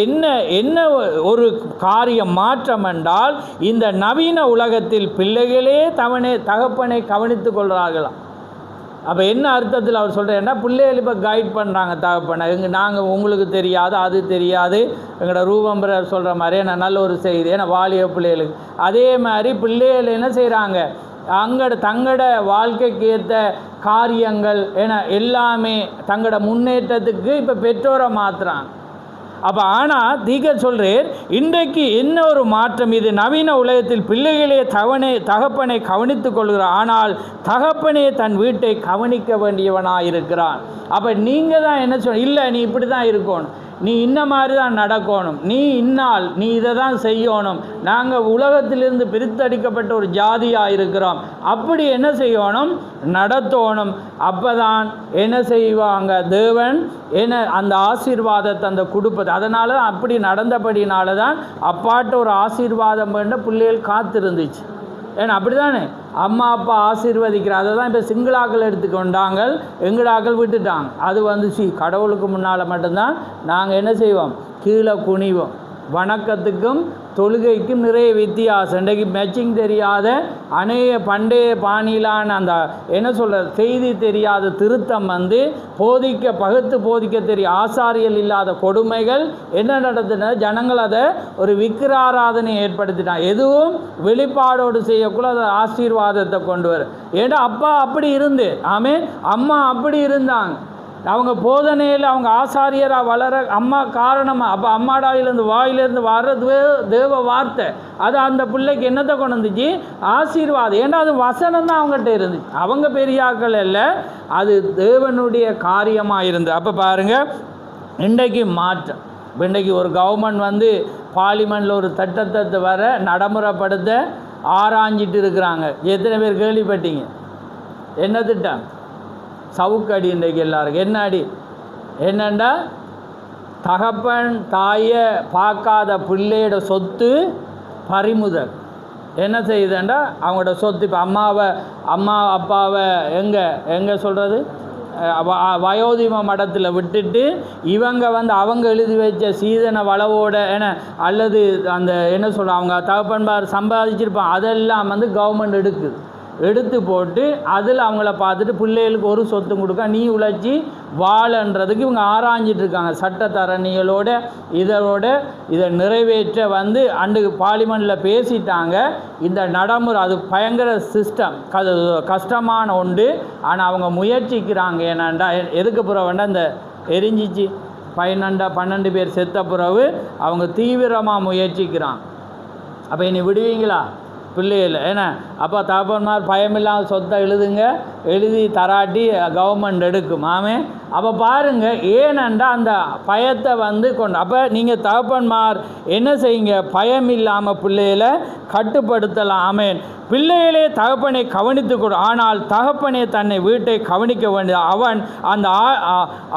S1: என்ன ஒரு காரியம் மாற்றம் என்றால், இந்த நவீன உலகத்தில் பிள்ளைகளே தகப்பனை கவனித்து கொள்கிறார்களாம். அப்போ என்ன அர்த்தத்தில் அவர் சொல்கிறேன்னா, பிள்ளைகள் இப்போ கைட் பண்ணுறாங்க தகப்பனை. நாங்கள் உங்களுக்கு தெரியாது, அது தெரியாது, எங்களோட ரூபம்பரர் சொல்கிற மாதிரி நான் நல்ல ஒரு செய்தி. ஏன்னா வாலிய பிள்ளைகளுக்கு அதே மாதிரி பிள்ளைகள் என்ன செய்கிறாங்க, தங்களோட வாழ்க்கைக்கு ஏற்ற காரியங்கள் ஏன்னா எல்லாமே தங்களோட முன்னேற்றத்துக்கு இப்போ பெற்றோரை மாற்றுறாங்க. அப்போ ஆனால் தீர்க்க சொல்கிறேன், இன்றைக்கு என்ன ஒரு மாற்றம் இது. நவீன உலகத்தில் பிள்ளைகளே தகப்பனை கவனித்துக் கொள்கிறார். ஆனால் தகப்பனே தன் வீட்டை கவனிக்க வேண்டியவனாக இருக்கிறான். அப்போ நீங்கள் தான் என்ன சொல்ல, இல்லை நீ இப்படி தான் இருக்கணும், நீ இன்ன மாதிரி தான் நடக்கணும், நீ இதை தான் செய்யணும், நாங்கள் உலகத்திலிருந்து பிரித்தடிக்கப்பட்ட ஒரு ஜாதியாக இருக்கிறோம், அப்படி என்ன செய்யணும், நடத்தணும். அப்போ தான் என்ன செய்வாங்க, தேவன் என்ன அந்த ஆசீர்வாதத்தை அந்த கொடுப்பது. அதனால தான் அப்படி நடந்தபடினால தான் அப்பாட்ட ஒரு ஆசீர்வாதம் வேண்ட பிள்ளைகள் காத்திருந்துச்சு. ஏன்னா அப்படி தானே அம்மா அப்பா ஆசீர்வதிக்கிறார். அதை தான் இப்போ சிங்களாக்கள் எடுத்துக்கொண்டாங்க, எங்களாக்கள் விட்டுட்டாங்க. அது கடவுளுக்கு முன்னால் மட்டும்தான் நாங்கள் என்ன செய்வோம், கீழே குனிவோம். வணக்கத்துக்கும் தொழுகைக்கும் நிறைய வித்தியாசம். இன்றைக்கு மேட்சிங் தெரியாத பண்டைய பாணியிலான அந்த என்ன சொல்கிற செய்தி தெரியாத திருத்தம் பகுத்து போதிக்க தெரிய ஆசாரியல் இல்லாத கொடுமைகள் என்ன நடத்தின, ஜனங்கள் அதை ஒரு விக்கிராராதனை ஏற்படுத்தினான். எதுவும் வெளிப்பாடோடு செய்யக்குள்ள அதை ஆசீர்வாதத்தை கொண்டு வர. ஏன்னா அப்பா அப்படி இருந்து அம்மா அப்படி இருந்தாங்க. அவங்க போதனையில் அவங்க ஆசாரியராக வளர அம்மா காரணமாக. அப்போ அம்மாடாயிலேருந்து வாயிலேருந்து வர்றது தேவ வார்த்தை. அது அந்த பிள்ளைக்கு என்னத்தை கொண்டு வந்துச்சு, ஆசீர்வாதம். ஏன்னா அது வசனம் தான் அவங்ககிட்ட இருந்துச்சு, அவங்க பெரியாக்கள் இல்லை, அது தேவனுடைய காரியமாக இருந்து. அப்போ பாருங்கள் இன்றைக்கு மாற்றம். இன்றைக்கு ஒரு கவர்மெண்ட் பார்லிமெண்ட்டில் ஒரு திட்டத்தை வர நடைமுறைப்படுத்த ஆராய்ஞ்சிட்டு இருக்கிறாங்க. எத்தனை பேர் கேள்விப்பட்டீங்க? என்ன திட்டம்? சவுக்கடி. இன்றைக்கு எல்லாருக்கும் என்ன அடி என்னண்டா, தகப்பன் தாயை பார்க்காத பிள்ளையோட சொத்து பறிமுதல். என்ன செய்யுதுண்டா, அவங்களோட சொத்து இப்போ அம்மா அப்பாவை எங்கே சொல்கிறது, வயோதிம மடத்தில் விட்டுட்டு இவங்க அவங்க எழுதி வச்ச சீதன வளவோட அல்லது அந்த என்ன சொல்கிற அவங்க தகப்பன்பார் சம்பாதிச்சிருப்பான், அதெல்லாம் கவர்மெண்ட் எடுத்து போட்டு அதில் அவங்கள பார்த்துட்டு பிள்ளைகளுக்கு ஒரு சொத்தும் கொடுக்க, நீ உழைச்சி வாழன்றதுக்கு இவங்க ஆராய்ஞ்சிட்ருக்காங்க. சட்டத்தரணிகளோட இதை நிறைவேற்ற அன்றைக்கு பார்லிமெண்ட்டில் பேசிட்டாங்க. இந்த நடைமுறை அது பயங்கர சிஸ்டம், கஷ்டமான ஒன்று. ஆனால் அவங்க முயற்சிக்கிறாங்க. ஏன்னாண்டா எதுக்கு பிறகுண்டா இந்த எரிஞ்சிச்சு 12 பேர் செத்த பிறகு அவங்க தீவிரமாக முயற்சிக்கிறாங்க. அப்போ இனி விடுவீங்களா பிள்ளைகள்? ஏன்னா அப்போ தகப்பன்மார் பயமில்லாத சொத்தை எழுதி தராட்டி கவர்மெண்ட் எடுக்கும். அப்போ பாருங்கள், ஏனென்றா அந்த பயத்தை கொண்டு. அப்போ நீங்கள் தகப்பன்மார் என்ன செய்யுங்க, பயம் இல்லாமல் பிள்ளைகளை கட்டுப்படுத்தலாம். பிள்ளைகளே தகப்பனை கவனித்து கொடு. ஆனால் தகப்பனே தன்னை வீட்டை கவனிக்க வேண்டிய அவன் அந்த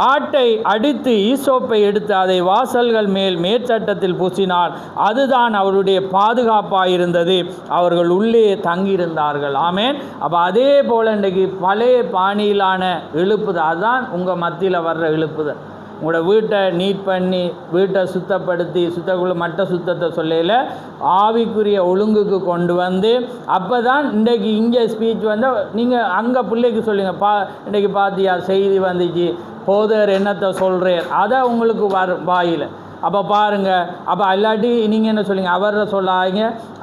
S1: ஆட்டை அடித்து ஈசோப்பை எடுத்து அதை வாசல்கள் மேற்சட்டத்தில் பூசினார். அதுதான் அவருடைய பாதுகாப்பாக இருந்தது. அவர்கள் உள்ளே தங்கியிருந்தார்கள். அப்போ அதே போல் இன்றைக்கு பழைய பாணியிலான எழுப்புதல், அதுதான் உங்கள் மத்தியில் வர்ற எழுப்புதல். உங்களோட வீட்டை நீட் பண்ணி வீட்டை சுத்தப்படுத்தி மட்ட சுத்தத்தை சொல்லையில் ஆவிக்குரிய ஒழுங்குக்கு கொண்டு வந்து அப்போ தான் இன்றைக்கு இங்கே ஸ்பீச் வந்து நீங்கள் அங்கே பிள்ளைக்கு சொல்லுங்கள் இன்றைக்கி பார்த்தியா செய்தி வந்துச்சு போதர் என்னத்தை சொல்கிறார் அதை உங்களுக்கு வாயில் அப்போ பாருங்கள். அப்போ இல்லாட்டி நீங்கள் என்ன சொல்லுங்க, அவரை சொல்லாங்க,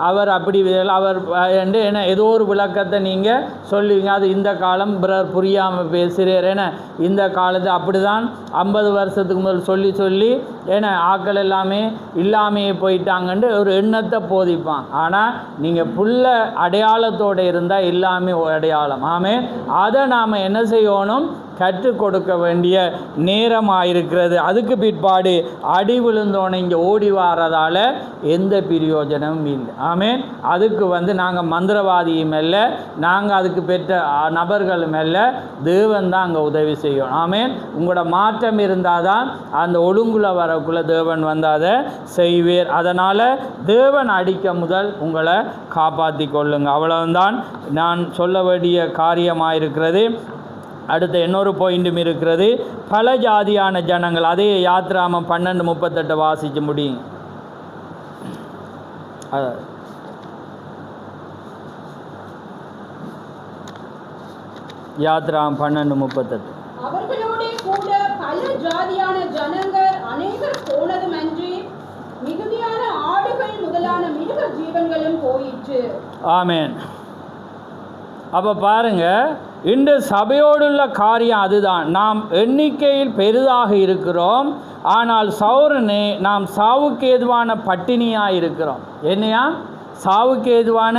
S1: அவர் அப்படி அவர் என்ன ஏதோ ஒரு விளக்கத்தை நீங்கள் சொல்லுவீங்க. அது இந்த காலம் பிறர் புரியாமல் பேசுகிறார். ஏன்னா இந்த காலத்து அப்படி தான் 50 வருஷத்துக்கு முதல் சொல்லி ஏன்னா ஆக்கள் எல்லாமே இல்லாமையே போயிட்டாங்கன்ட்டு ஒரு எண்ணத்தை போதிப்பான். ஆனால் நீங்கள் புள்ள அடையாளத்தோடு இருந்தால் எல்லாமே அடையாளம். அதை நாம் என்ன செய்யணும், கற்றுக் கொடுக்க வேண்டிய நேரமாக இருக்கிறது. அதுக்கு பிற்பாடு அடி விழுந்தோன்னு இங்கே ஓடி வாரதால் எந்த பிரயோஜனமும் இல்லை. அதுக்கு நாங்கள் மந்திரவாதியும் இல்லை, நாங்கள் அதுக்கு பெற்ற நபர்களும் இல்லை, தேவன் தான் அங்கே உதவி செய்யணும். உங்களோட மாற்றம் இருந்தால் தான் அந்த ஒழுங்குல வரக்குள்ள தேவன் அதை செய்வேர். அதனால் தேவன் அடிக்க முதல் உங்களை காப்பாற்றி கொள்ளுங்க. அவ்வளவுதான் நான் சொல்ல வேண்டிய காரியமாக இருக்கிறது. அடுத்த இன்னொரு பாயிண்ட்டும் இருக்கிறது, பல ஜாதியான ஜனங்கள். அதே யாத்ராமம் 12:38 வாசிக்க முடியும். யாத்ராமம் 12:38.
S3: அவர்களோடே கூட பல ஜாதியான ஜனங்கள் அநேகர் போனதுமன்றி மிகுதியான ஆடுகள் முதலான மிருக ஜீவன்களும் போயிற்று.
S1: ஆமென். அப்போ பாருங்கள், இன்று சபையோடுள்ள காரியம் அதுதான். நாம் எண்ணிக்கையில் பெரிதாக இருக்கிறோம், ஆனால் சௌரனே நாம் சாவுக்கு ஏதுவான பட்டினியாக இருக்கிறோம். என்னையா சாவுக்கு ஏதுவான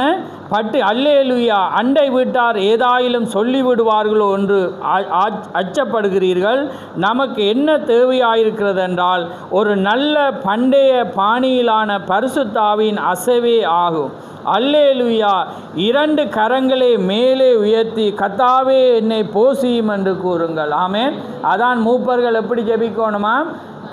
S1: அல்லேலூயா. அண்டை வீட்டார் ஏதாயிலும் சொல்லிவிடுவார்களோ என்று அச்சப்படுகிறீர்கள். நமக்கு என்ன தேவையாயிருக்கிறது என்றால் ஒரு நல்ல பண்டைய பாணியிலான பரிசுத்தாவின் அசைவே ஆகும். அல்லேலூயா. 2 கரங்களை மேலே உயர்த்தி கர்த்தாவே என்னை போசியும் என்று கூறுங்கள். அதான் மூப்பர்கள் எப்படி ஜெபிக்கணுமா,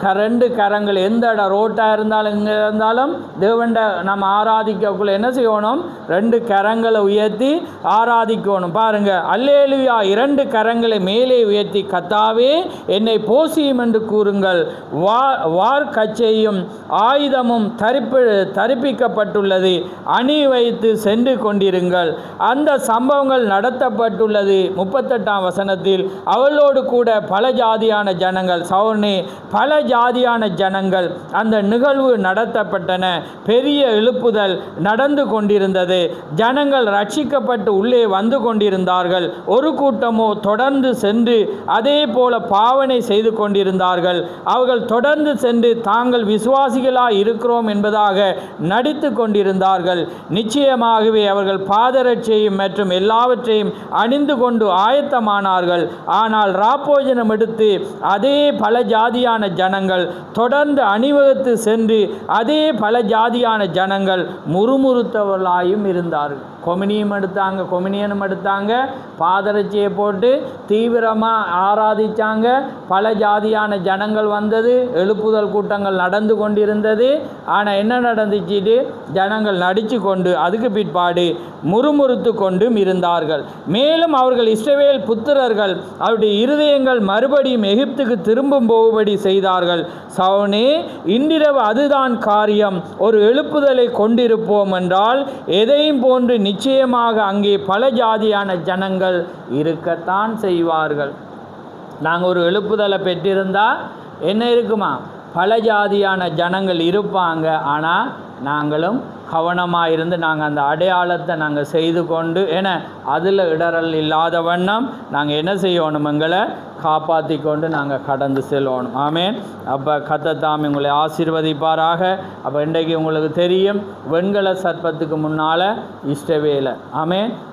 S1: 2 கரங்கள் எந்த இடம் ரோட்டாக இருந்தாலும் இங்கே இருந்தாலும் தேவண்ட நம்ம ஆராதிக்கக்குள்ள என்ன செய்யணும், 2 கரங்களை உயர்த்தி ஆராதிக்கணும். பாருங்கள், அல்லேலூயா. 2 கரங்களை மேலே உயர்த்தி கர்த்தாவே என்னை போசியும் என்று கூறுங்கள். வார்க்கச்சையும் ஆயுதமும் தரிப்பிக்கப்பட்டுள்ளது, அணி வைத்து சென்று கொண்டிருங்கள். அந்த சம்பவங்கள் நடத்தப்பட்டுள்ளது. 38ஆம் வசனத்தில் அவளோடு கூட பல ஜாதியான ஜனங்கள், சௌர்ணே பல ஜாதியான ஜனங்கள் அந்த நிகழ்வு நடத்தப்பட்டன. பெரிய எழுப்புதல் நடந்து கொண்டிருந்தது. ஜனங்கள் ரட்சிக்கப்பட்டு உள்ளே வந்து கொண்டிருந்தார்கள். ஒரு கூட்டமோ தொடர்ந்து சென்று அதே போல பாவனை செய்து கொண்டிருந்தார்கள். அவர்கள் தொடர்ந்து சென்று தாங்கள் விசுவாசிகளாய் இருக்கிறோம் என்பதாக நடித்து கொண்டிருந்தார்கள். நிச்சயமாகவே அவர்கள் பாதரட்சையும் மற்றும் எல்லாவற்றையும் அணிந்து கொண்டு ஆயத்தமானார்கள். ஆனால் ராப்போஜனம் எடுத்து அதே பல ஜாதியான ஜனங்கள் தொடர்ந்து அணிவகுத்து சென்று அதே பல ஜாதியான ஜனங்கள் முறுமுறுத்தவர்களாயும் இருந்தார்கள். கொமினியனும் எடுத்தாங்க, பாதரட்சியை போட்டு தீவிரமாக ஆராதித்தாங்க. பல ஜாதியான ஜனங்கள் வந்தது, எழுப்புதல் கூட்டங்கள் நடந்து கொண்டிருந்தது. ஆனால் என்ன நடந்துச்சு, ஜனங்கள் நடித்து கொண்டு அதுக்கு பிற்பாடு முறுமுறுத்து கொண்டும் இருந்தார்கள். மேலும் அவர்கள் இஸ்ரவேல் புத்திரர்கள் அவருடைய இருதயங்கள் மறுபடியும் எகிப்துக்கு திரும்பும் போகும்படி செய்தார்கள். சவுனே, இன்றிரவு அதுதான் காரியம். ஒரு எழுப்புதலை கொண்டிருப்போம் என்றால் எதையும் போன்று நிச்சயமாக அங்கே பல ஜாதியான ஜனங்கள் இருக்கத்தான் செய்வார்கள். நாங்கள் ஒரு எழுப்புதலை பெற்றிருந்தால் என்ன இருக்குமா, பல ஜாதியான ஜனங்கள் இருப்பாங்க. ஆனால் நாங்களும் கவனமாக இருந்து நாங்கள் அந்த அடையாளத்தை நாங்கள் செய்து கொண்டு அதில் இடரல் இல்லாத வண்ணம் நாங்கள் என்ன செய்யணும், எங்களை காப்பாற்றி கொண்டு நாங்கள் கடந்து செல்லணும். அப்போ கர்த்தர் உங்களை ஆசீர்வதிப்பாராக. அப்போ இன்றைக்கு உங்களுக்கு தெரியும், வெண்கல சர்ப்பத்துக்கு முன்னால் இஷ்டவேலை.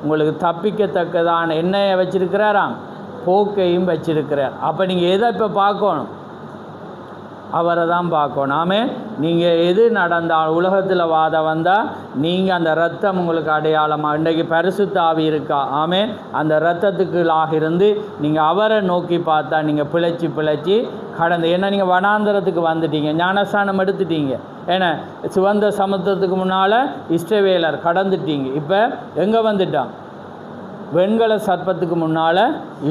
S1: உங்களுக்கு தப்பிக்கத்தக்கதான என்னையை வச்சிருக்கிறாராம், போக்கையும் வச்சிருக்கிறார். அப்போ நீங்கள் எதை இப்போ பார்க்கணும், அவரை தான் பார்க்கணும். நீங்கள் எது நடந்தால் உலகத்தில் வாதம் வந்தால் நீங்கள் அந்த ரத்தம் உங்களுக்கு அடையாளமாக இன்றைக்கு பரிசுத்த ஆவி இருக்கா. அந்த ரத்தத்துக்குள்ளாக இருந்து நீங்கள் அவரை நோக்கி பார்த்தா நீங்கள் பிழைச்சி கடந்து. ஏன்னா நீங்கள் வனாந்தரத்துக்கு வந்துட்டீங்க, ஞானஸ்தானம் எடுத்துட்டீங்க. சிவந்த சமுத்திரத்துக்கு முன்னால் இஸ்ரவேலர் கடந்துட்டீங்க. இப்போ எங்கே வந்துட்டான், வெண்கல சர்ப்பத்துக்கு முன்னால்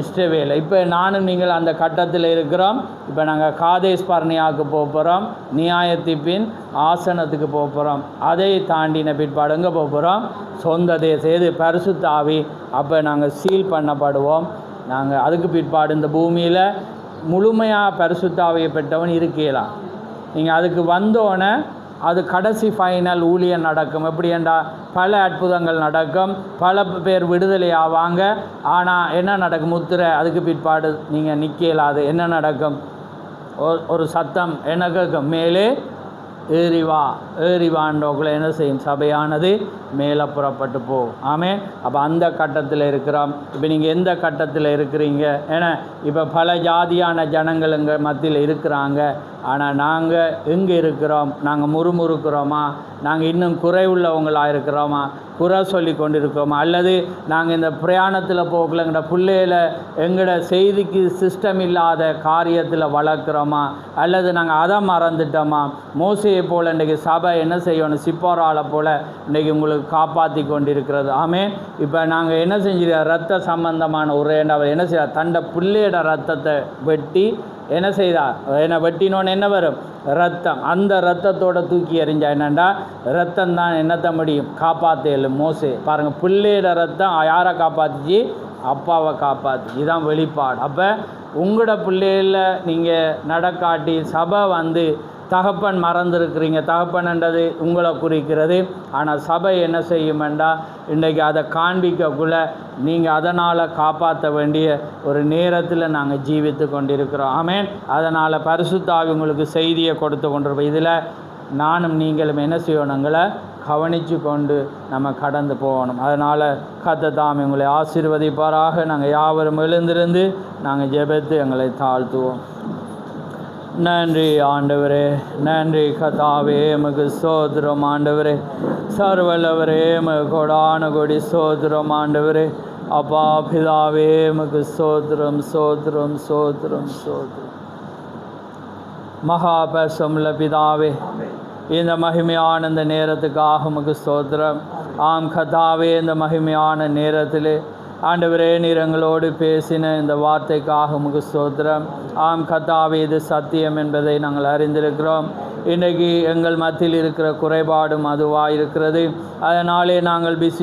S1: இஷ்டவேலை. இப்போ நானும் நீங்கள் அந்த கட்டத்தில் இருக்கிறோம். இப்போ நாங்கள் காதேஸ் பர்னியாவுக்கு போகிறோம், நியாயத்திப்பின் ஆசனத்துக்கு போகிறோம். அதை தாண்டின பிற்பாடு எங்கே போகிறோம்? சொந்த தேசம். எது? பரிசுத்த ஆவி. அப்போ நாங்கள் சீல் பண்ணப்படுவோம். நாங்கள் அதுக்கு பிற்பாடு இந்த பூமியில் முழுமையாக பரிசுத்த ஆவியை பெற்றவன் இருக்கலாம். நீங்கள் அதுக்கு வந்தோடனே அது கடைசி ஃபைனல் ஊழியம் நடக்கும். எப்படி என்றால் பல அற்புதங்கள் நடக்கும், பல பேர் விடுதலை ஆவாங்க. ஆனால் என்ன நடக்கும்? முத்திரை. அதுக்கு பிற்பாடு நீங்கள் நிற்கலாது. என்ன நடக்கும்? ஒரு சத்தம் என்ன கேட்கும்? மேலே ஏறிவா. ஏறிவான்றோக்குள்ள என்ன செய்யும்? சபையானது மேலே புறப்பட்டு போகும். ஆமே. அப்போ அந்த கட்டத்தில் இருக்கிறோம். இப்போ நீங்கள் எந்த கட்டத்தில் இருக்கிறீங்க? ஏன்னா இப்போ பல ஜாதியான ஜனங்கள் எங்கள் மத்தியில் இருக்கிறாங்க. ஆனால் நாங்கள் எங்கே இருக்கிறோம்? நாங்கள் முறுமுறுக்கிறோமா? நாங்கள் இன்னும் குறைவுள்ளவங்களாக இருக்கிறோமா? குறை சொல்லி கொண்டு இருக்கிறோமா? அல்லது நாங்கள் இந்த பிரயாணத்தில் போகல எங்களோட பிள்ளையில எங்களோட செய்திக்கு சிஸ்டம் இல்லாத காரியத்தில் வளர்க்குறோமா? அல்லது நாங்கள் அதை மறந்துட்டோமா? மோசையை போல் இன்றைக்கி சபை என்ன செய்யணும்? சிப்போராலை போல் இன்றைக்கி உங்களுக்கு காப்பாற்றி கொண்டிருக்கிறது. ஆமே. இப்போ நாங்கள் என்ன செஞ்சிருக்கோம்? ரத்த சம்பந்தமான அவர் என்ன செய்கிறார்? தண்டை பிள்ளையோட ரத்தத்தை வெட்டி என்ன செய்தார்? என்ன வெட்டினோன்னு என்ன வரும்? ரத்தம். அந்த ரத்தத்தோடு தூக்கி எறிஞ்சா என்னண்டா ரத்தம் தான் என்னத்த முடியும்? காப்பாற்றல. மோசே பாருங்கள், பிள்ளையோட ரத்தம் யாரை காப்பாற்றிச்சு? அப்பாவை காப்பாற்றி. இதுதான் வெளிப்பாடு. அப்போ உங்களோட பிள்ளையில் நீங்கள் நடக்காட்டி சபை வந்து தகப்பன் மறந்துருக்கிறீங்க. தகப்பன்ன்றது உங்களை குறிக்கிறது. ஆனால் சபை என்ன செய்யுமெண்டா இன்றைக்கி அதை காண்பிக்கக்குள்ள நீங்கள் அதனால் காப்பாற்ற வேண்டிய ஒரு நேரத்தில் நாங்கள் ஜீவித்து கொண்டிருக்கிறோம். ஆமேன். அதனால் பரிசுத்த ஆவி உங்களுக்கு செய்தியை கொடுத்து கொண்டிருப்போம். இதில் நானும் நீங்களும் என்ன செய்யணுங்களை கவனித்து கொண்டு நம்ம கடந்து போகணும். அதனால் கர்த்தர் தாமே உங்களை ஆசீர்வதிப்பாராக. நாங்கள் யாவரும் எழுந்திருந்து நாங்கள் ஜெபித்து எங்களை தாழ்த்துவோம். நன்றி ஆண்டவரே, நன்றி கர்த்தாவே, எமக்கு ஸ்தோத்திரம் ஆண்டவரே. சர்வல்லவரே, எமக்கு கொடான கொடி ஸ்தோத்திரம் ஆண்டவரே. அப்பா பிதாவே, எமக்கு ஸ்தோத்திரம் ஸ்தோத்திரம் ஸ்தோத்திரம் ஸ்தோத்திரம். மகா பரிசுத்தமுள்ள பிதாவே, இந்த மகிமையான இந்த நேரத்துக்காக உமக்கு ஸ்தோத்திரம். ஆம் கர்த்தாவே, இந்த மகிமையான நேரத்தில் ஆண்டவரே நீர் எங்களோடு பேசின இந்த வார்த்தைக்காக உமக்கு ஸ்தோத்திரம். ஆம் கர்த்தாவே, இது சத்தியம் என்பதை நாங்கள் அறிந்திருக்கிறோம். இன்றைக்கு எங்கள் மத்தியில் இருக்கிற குறைபாடும் அதுவாக இருக்கிறது. அதனாலே நாங்கள்